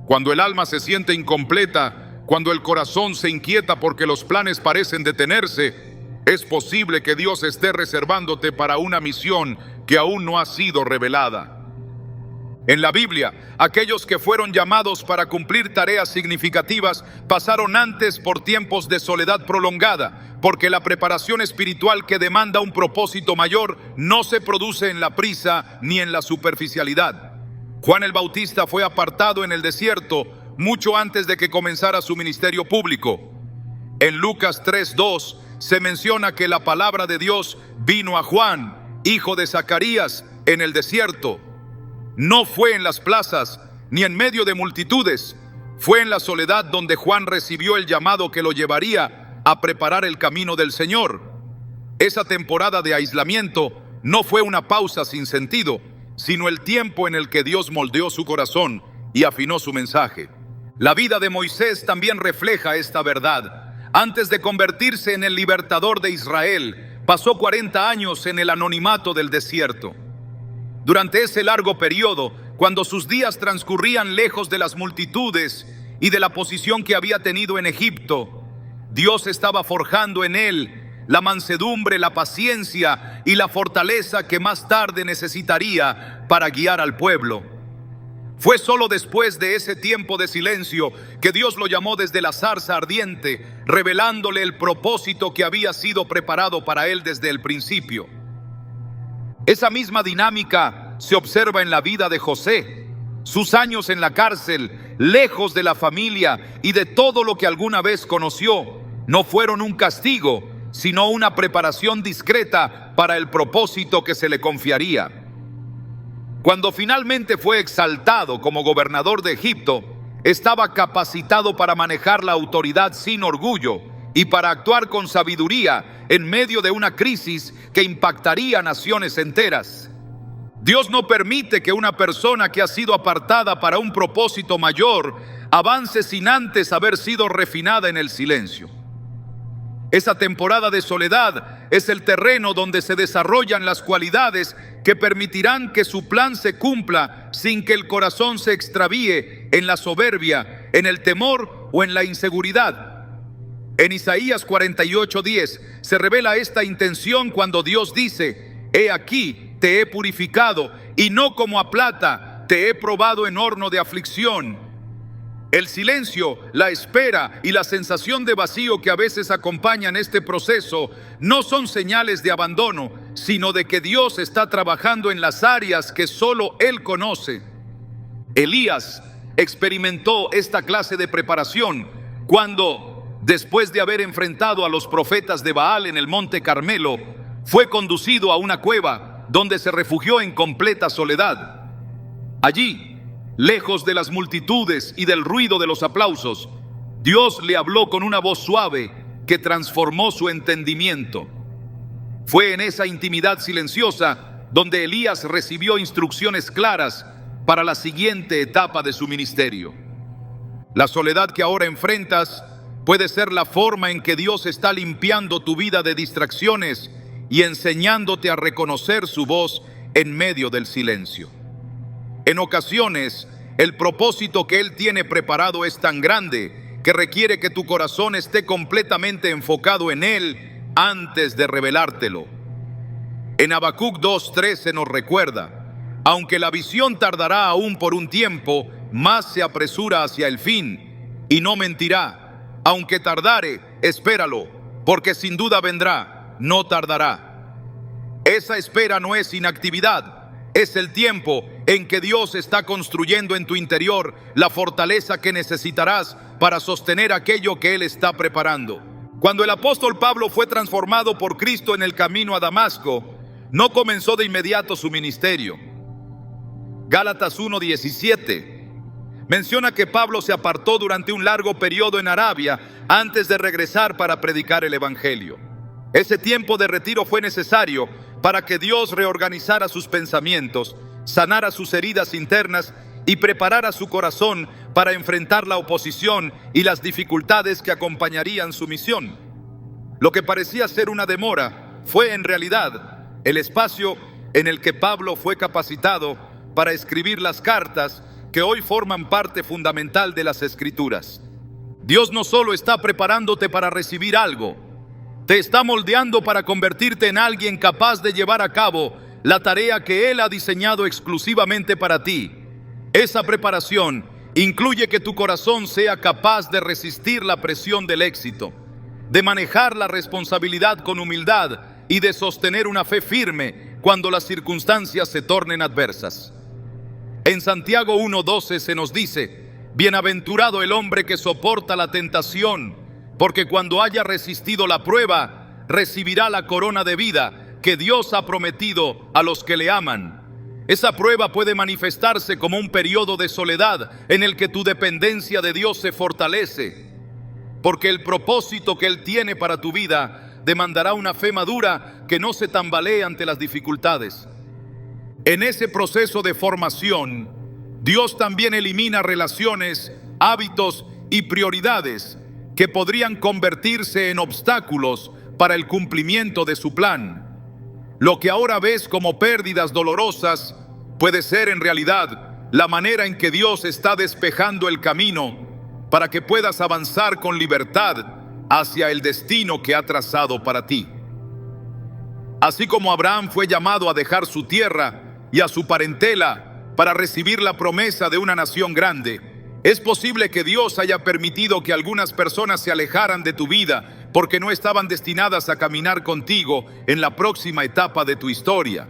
Cuando el alma se siente incompleta, cuando el corazón se inquieta porque los planes parecen detenerse, es posible que Dios esté reservándote para una misión que aún no ha sido revelada. En la Biblia, aquellos que fueron llamados para cumplir tareas significativas pasaron antes por tiempos de soledad prolongada, porque la preparación espiritual que demanda un propósito mayor no se produce en la prisa ni en la superficialidad. Juan el Bautista fue apartado en el desierto mucho antes de que comenzara su ministerio público. En Lucas 3:2 se menciona que la palabra de Dios vino a Juan, hijo de Zacarías, en el desierto. No fue en las plazas, ni en medio de multitudes. Fue en la soledad donde Juan recibió el llamado que lo llevaría a preparar el camino del Señor. Esa temporada de aislamiento no fue una pausa sin sentido, sino el tiempo en el que Dios moldeó su corazón y afinó su mensaje. La vida de Moisés también refleja esta verdad. Antes de convertirse en el libertador de Israel, pasó 40 años en el anonimato del desierto. Durante ese largo periodo, cuando sus días transcurrían lejos de las multitudes y de la posición que había tenido en Egipto, Dios estaba forjando en él la mansedumbre, la paciencia y la fortaleza que más tarde necesitaría para guiar al pueblo. Fue solo después de ese tiempo de silencio que Dios lo llamó desde la zarza ardiente, revelándole el propósito que había sido preparado para él desde el principio. Esa misma dinámica se observa en la vida de José. Sus años en la cárcel, lejos de la familia y de todo lo que alguna vez conoció, no fueron un castigo, sino una preparación discreta para el propósito que se le confiaría. Cuando finalmente fue exaltado como gobernador de Egipto, estaba capacitado para manejar la autoridad sin orgullo y para actuar con sabiduría en medio de una crisis que impactaría a naciones enteras. Dios no permite que una persona que ha sido apartada para un propósito mayor avance sin antes haber sido refinada en el silencio. Esa temporada de soledad es el terreno donde se desarrollan las cualidades que permitirán que su plan se cumpla sin que el corazón se extravíe en la soberbia, en el temor o en la inseguridad. En Isaías 48:10 se revela esta intención cuando Dios dice: He aquí, te he purificado, y no como a plata, te he probado en horno de aflicción. El silencio, la espera y la sensación de vacío que a veces acompañan este proceso no son señales de abandono, sino de que Dios está trabajando en las áreas que solo Él conoce. Elías experimentó esta clase de preparación cuando, después de haber enfrentado a los profetas de Baal en el monte Carmelo, fue conducido a una cueva donde se refugió en completa soledad. Allí, lejos de las multitudes y del ruido de los aplausos, Dios le habló con una voz suave que transformó su entendimiento. Fue en esa intimidad silenciosa donde Elías recibió instrucciones claras para la siguiente etapa de su ministerio. La soledad que ahora enfrentas puede ser la forma en que Dios está limpiando tu vida de distracciones y enseñándote a reconocer su voz en medio del silencio. En ocasiones, el propósito que Él tiene preparado es tan grande que requiere que tu corazón esté completamente enfocado en Él antes de revelártelo. En Habacuc 2:13 nos recuerda: aunque la visión tardará aún por un tiempo, más se apresura hacia el fin, y no mentirá. Aunque tardare, espéralo, porque sin duda vendrá, no tardará. Esa espera no es inactividad. Es el tiempo en que Dios está construyendo en tu interior la fortaleza que necesitarás para sostener aquello que Él está preparando. Cuando el apóstol Pablo fue transformado por Cristo en el camino a Damasco, no comenzó de inmediato su ministerio. Gálatas 1:17 menciona que Pablo se apartó durante un largo periodo en Arabia antes de regresar para predicar el evangelio. Ese tiempo de retiro fue necesario para que Dios reorganizara sus pensamientos, sanara sus heridas internas y preparara su corazón para enfrentar la oposición y las dificultades que acompañarían su misión. Lo que parecía ser una demora fue en realidad el espacio en el que Pablo fue capacitado para escribir las cartas que hoy forman parte fundamental de las Escrituras. Dios no solo está preparándote para recibir algo, te está moldeando para convertirte en alguien capaz de llevar a cabo la tarea que Él ha diseñado exclusivamente para ti. Esa preparación incluye que tu corazón sea capaz de resistir la presión del éxito, de manejar la responsabilidad con humildad y de sostener una fe firme cuando las circunstancias se tornen adversas. En Santiago 1:12 se nos dice: bienaventurado el hombre que soporta la tentación, porque cuando haya resistido la prueba, recibirá la corona de vida que Dios ha prometido a los que le aman. Esa prueba puede manifestarse como un periodo de soledad en el que tu dependencia de Dios se fortalece, porque el propósito que Él tiene para tu vida demandará una fe madura que no se tambalee ante las dificultades. En ese proceso de formación, Dios también elimina relaciones, hábitos y prioridades que podrían convertirse en obstáculos para el cumplimiento de su plan. Lo que ahora ves como pérdidas dolorosas puede ser en realidad la manera en que Dios está despejando el camino para que puedas avanzar con libertad hacia el destino que ha trazado para ti. Así como Abraham fue llamado a dejar su tierra y a su parentela para recibir la promesa de una nación grande, es posible que Dios haya permitido que algunas personas se alejaran de tu vida porque no estaban destinadas a caminar contigo en la próxima etapa de tu historia.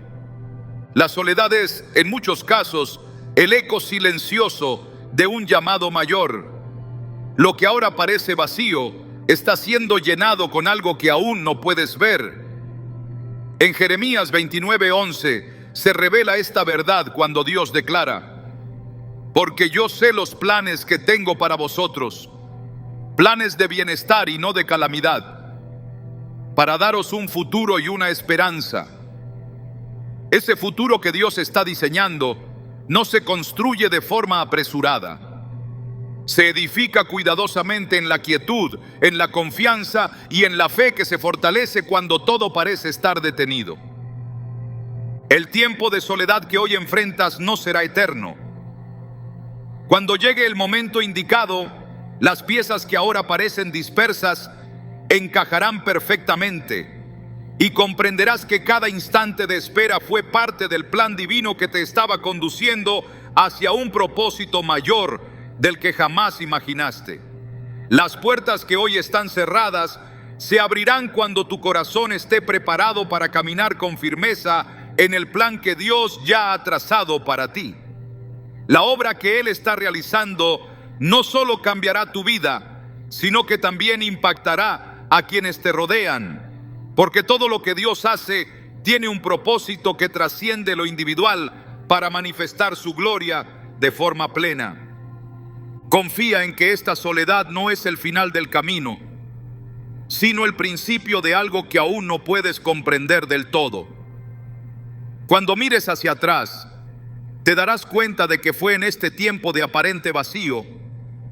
La soledad es, en muchos casos, el eco silencioso de un llamado mayor. Lo que ahora parece vacío está siendo llenado con algo que aún no puedes ver. En Jeremías 29:11 se revela esta verdad cuando Dios declara: porque yo sé los planes que tengo para vosotros, planes de bienestar y no de calamidad, para daros un futuro y una esperanza. Ese futuro que Dios está diseñando no se construye de forma apresurada. Se edifica cuidadosamente en la quietud, en la confianza y en la fe que se fortalece cuando todo parece estar detenido. El tiempo de soledad que hoy enfrentas no será eterno. Cuando llegue el momento indicado, las piezas que ahora parecen dispersas encajarán perfectamente y comprenderás que cada instante de espera fue parte del plan divino que te estaba conduciendo hacia un propósito mayor del que jamás imaginaste. Las puertas que hoy están cerradas se abrirán cuando tu corazón esté preparado para caminar con firmeza en el plan que Dios ya ha trazado para ti. La obra que Él está realizando no solo cambiará tu vida, sino que también impactará a quienes te rodean, porque todo lo que Dios hace tiene un propósito que trasciende lo individual para manifestar su gloria de forma plena. Confía en que esta soledad no es el final del camino, sino el principio de algo que aún no puedes comprender del todo. Cuando mires hacia atrás, te darás cuenta de que fue en este tiempo de aparente vacío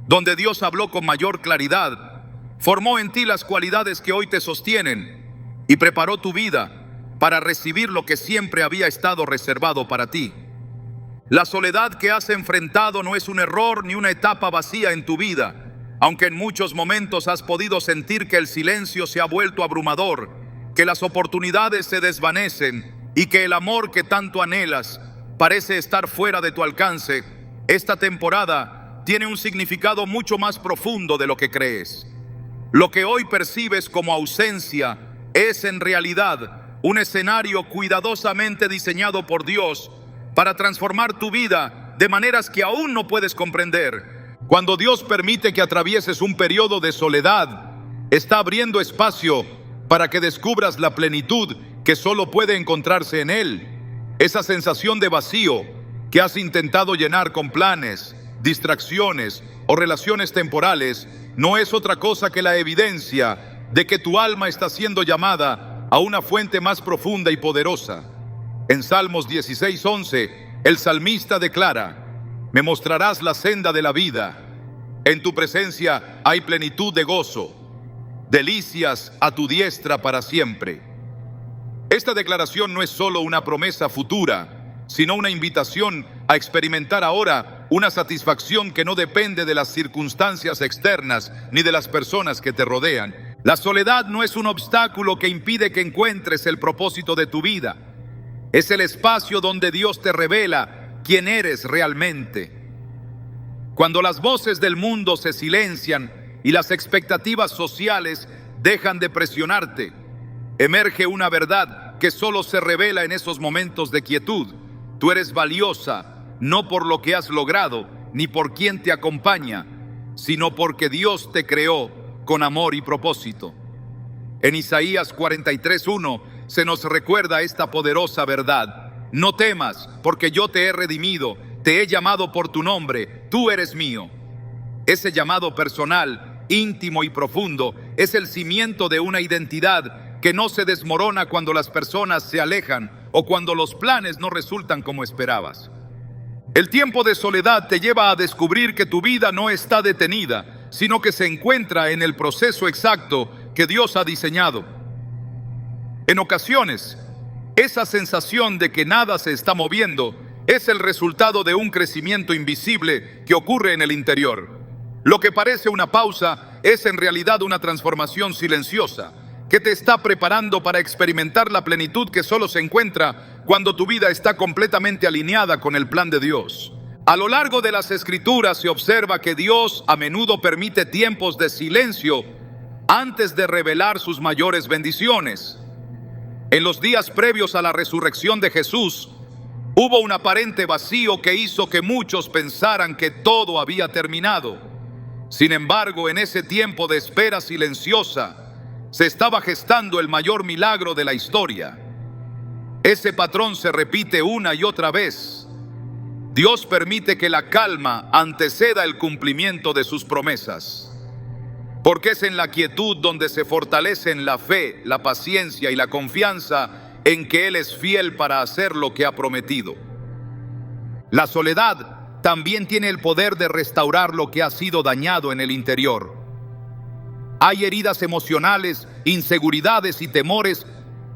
donde Dios habló con mayor claridad, formó en ti las cualidades que hoy te sostienen y preparó tu vida para recibir lo que siempre había estado reservado para ti. La soledad que has enfrentado no es un error ni una etapa vacía en tu vida, aunque en muchos momentos has podido sentir que el silencio se ha vuelto abrumador, que las oportunidades se desvanecen y que el amor que tanto anhelas parece estar fuera de tu alcance. Esta temporada tiene un significado mucho más profundo de lo que crees. Lo que hoy percibes como ausencia es en realidad un escenario cuidadosamente diseñado por Dios para transformar tu vida de maneras que aún no puedes comprender. Cuando Dios permite que atravieses un periodo de soledad, está abriendo espacio para que descubras la plenitud que solo puede encontrarse en Él. Esa sensación de vacío que has intentado llenar con planes, distracciones o relaciones temporales no es otra cosa que la evidencia de que tu alma está siendo llamada a una fuente más profunda y poderosa. En Salmos 16:11, el salmista declara: me mostrarás la senda de la vida. En tu presencia hay plenitud de gozo, delicias a tu diestra para siempre. Esta declaración no es solo una promesa futura, sino una invitación a experimentar ahora una satisfacción que no depende de las circunstancias externas ni de las personas que te rodean. La soledad no es un obstáculo que impide que encuentres el propósito de tu vida. Es el espacio donde Dios te revela quién eres realmente. Cuando las voces del mundo se silencian y las expectativas sociales dejan de presionarte, emerge una verdad que solo se revela en esos momentos de quietud. Tú eres valiosa, no por lo que has logrado, ni por quien te acompaña, sino porque Dios te creó con amor y propósito. En Isaías 43:1 se nos recuerda esta poderosa verdad. No temas, porque yo te he redimido, te he llamado por tu nombre, tú eres mío. Ese llamado personal, íntimo y profundo, es el cimiento de una identidad que no se desmorona cuando las personas se alejan o cuando los planes no resultan como esperabas. El tiempo de soledad te lleva a descubrir que tu vida no está detenida, sino que se encuentra en el proceso exacto que Dios ha diseñado. En ocasiones, esa sensación de que nada se está moviendo es el resultado de un crecimiento invisible que ocurre en el interior. Lo que parece una pausa es en realidad una transformación silenciosa que te está preparando para experimentar la plenitud que solo se encuentra cuando tu vida está completamente alineada con el plan de Dios. A lo largo de las Escrituras se observa que Dios a menudo permite tiempos de silencio antes de revelar sus mayores bendiciones. En los días previos a la resurrección de Jesús, hubo un aparente vacío que hizo que muchos pensaran que todo había terminado. Sin embargo, en ese tiempo de espera silenciosa, se estaba gestando el mayor milagro de la historia. Ese patrón se repite una y otra vez. Dios permite que la calma anteceda el cumplimiento de sus promesas, porque es en la quietud donde se fortalecen la fe, la paciencia y la confianza en que Él es fiel para hacer lo que ha prometido. La soledad también tiene el poder de restaurar lo que ha sido dañado en el interior. Hay heridas emocionales, inseguridades y temores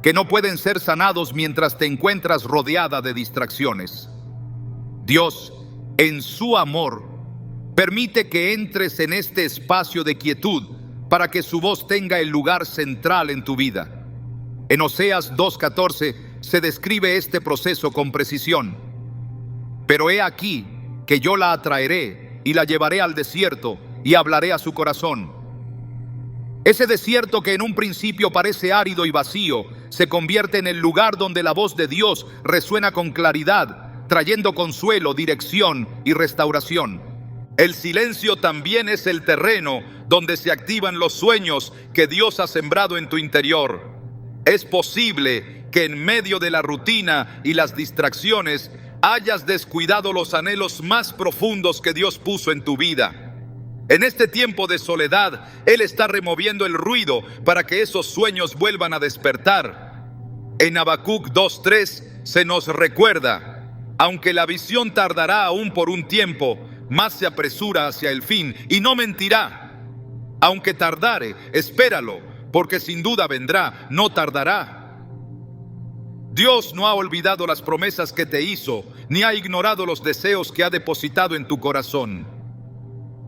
que no pueden ser sanados mientras te encuentras rodeada de distracciones. Dios, en su amor, permite que entres en este espacio de quietud para que su voz tenga el lugar central en tu vida. En Oseas 2:14 se describe este proceso con precisión. Pero he aquí que yo la atraeré y la llevaré al desierto y hablaré a su corazón. Ese desierto que en un principio parece árido y vacío, se convierte en el lugar donde la voz de Dios resuena con claridad, trayendo consuelo, dirección y restauración. El silencio también es el terreno donde se activan los sueños que Dios ha sembrado en tu interior. Es posible que en medio de la rutina y las distracciones hayas descuidado los anhelos más profundos que Dios puso en tu vida. En este tiempo de soledad, Él está removiendo el ruido para que esos sueños vuelvan a despertar. En Habacuc 2:3 se nos recuerda: aunque la visión tardará aún por un tiempo, más se apresura hacia el fin y no mentirá. Aunque tardare, espéralo, porque sin duda vendrá, no tardará. Dios no ha olvidado las promesas que te hizo, ni ha ignorado los deseos que ha depositado en tu corazón.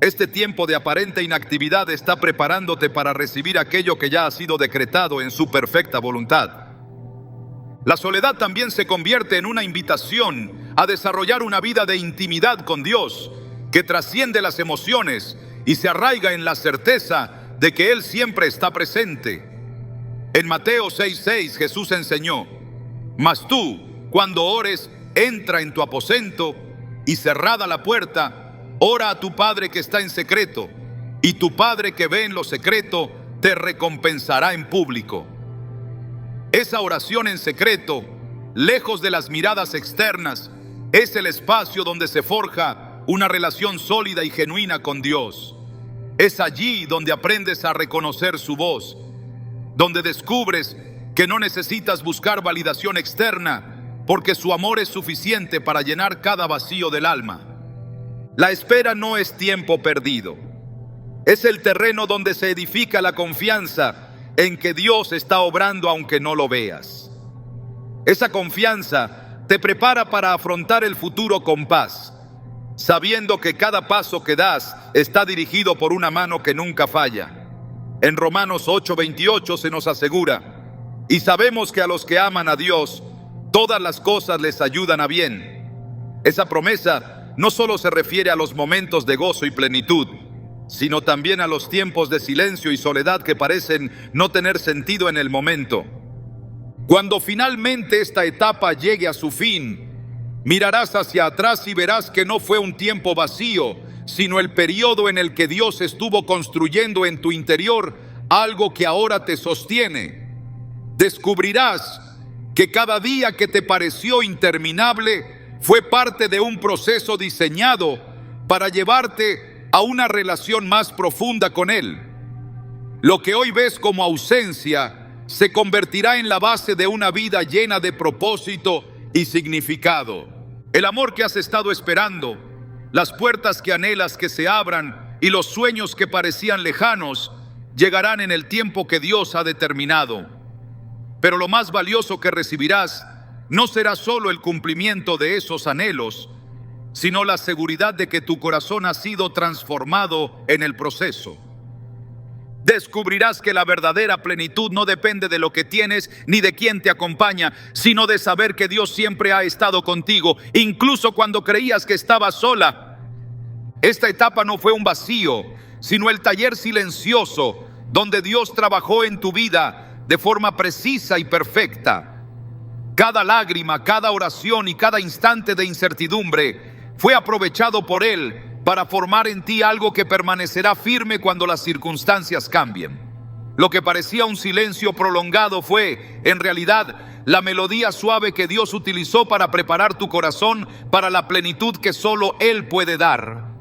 Este tiempo de aparente inactividad está preparándote para recibir aquello que ya ha sido decretado en su perfecta voluntad. La soledad también se convierte en una invitación a desarrollar una vida de intimidad con Dios, que trasciende las emociones y se arraiga en la certeza de que Él siempre está presente. En Mateo 6:6 Jesús enseñó: mas tú, cuando ores, entra en tu aposento y cerrada la puerta, ora a tu Padre que está en secreto, y tu Padre que ve en lo secreto te recompensará en público. Esa oración en secreto, lejos de las miradas externas, es el espacio donde se forja una relación sólida y genuina con Dios. Es allí donde aprendes a reconocer su voz, donde descubres que no necesitas buscar validación externa, porque su amor es suficiente para llenar cada vacío del alma. La espera no es tiempo perdido. Es el terreno donde se edifica la confianza en que Dios está obrando aunque no lo veas. Esa confianza te prepara para afrontar el futuro con paz. sabiendo que cada paso que das está dirigido por una mano que nunca falla. En Romanos 8:28 se nos asegura: y sabemos que a los que aman a Dios, todas las cosas les ayudan a bien. Esa promesa no solo se refiere a los momentos de gozo y plenitud, sino también a los tiempos de silencio y soledad que parecen no tener sentido en el momento. Cuando finalmente esta etapa llegue a su fin, mirarás hacia atrás y verás que no fue un tiempo vacío, sino el periodo en el que Dios estuvo construyendo en tu interior algo que ahora te sostiene. Descubrirás que cada día que te pareció interminable fue parte de un proceso diseñado para llevarte a una relación más profunda con Él. Lo que hoy ves como ausencia se convertirá en la base de una vida llena de propósito y significado. El amor que has estado esperando, las puertas que anhelas que se abran y los sueños que parecían lejanos llegarán en el tiempo que Dios ha determinado. Pero lo más valioso que recibirás no será solo el cumplimiento de esos anhelos, sino la seguridad de que tu corazón ha sido transformado en el proceso. Descubrirás que la verdadera plenitud no depende de lo que tienes ni de quién te acompaña, sino de saber que Dios siempre ha estado contigo, incluso cuando creías que estabas sola. Esta etapa no fue un vacío, sino el taller silencioso donde Dios trabajó en tu vida de forma precisa y perfecta. Cada lágrima, cada oración y cada instante de incertidumbre fue aprovechado por Él para formar en ti algo que permanecerá firme cuando las circunstancias cambien. Lo que parecía un silencio prolongado fue, en realidad, la melodía suave que Dios utilizó para preparar tu corazón para la plenitud que solo Él puede dar.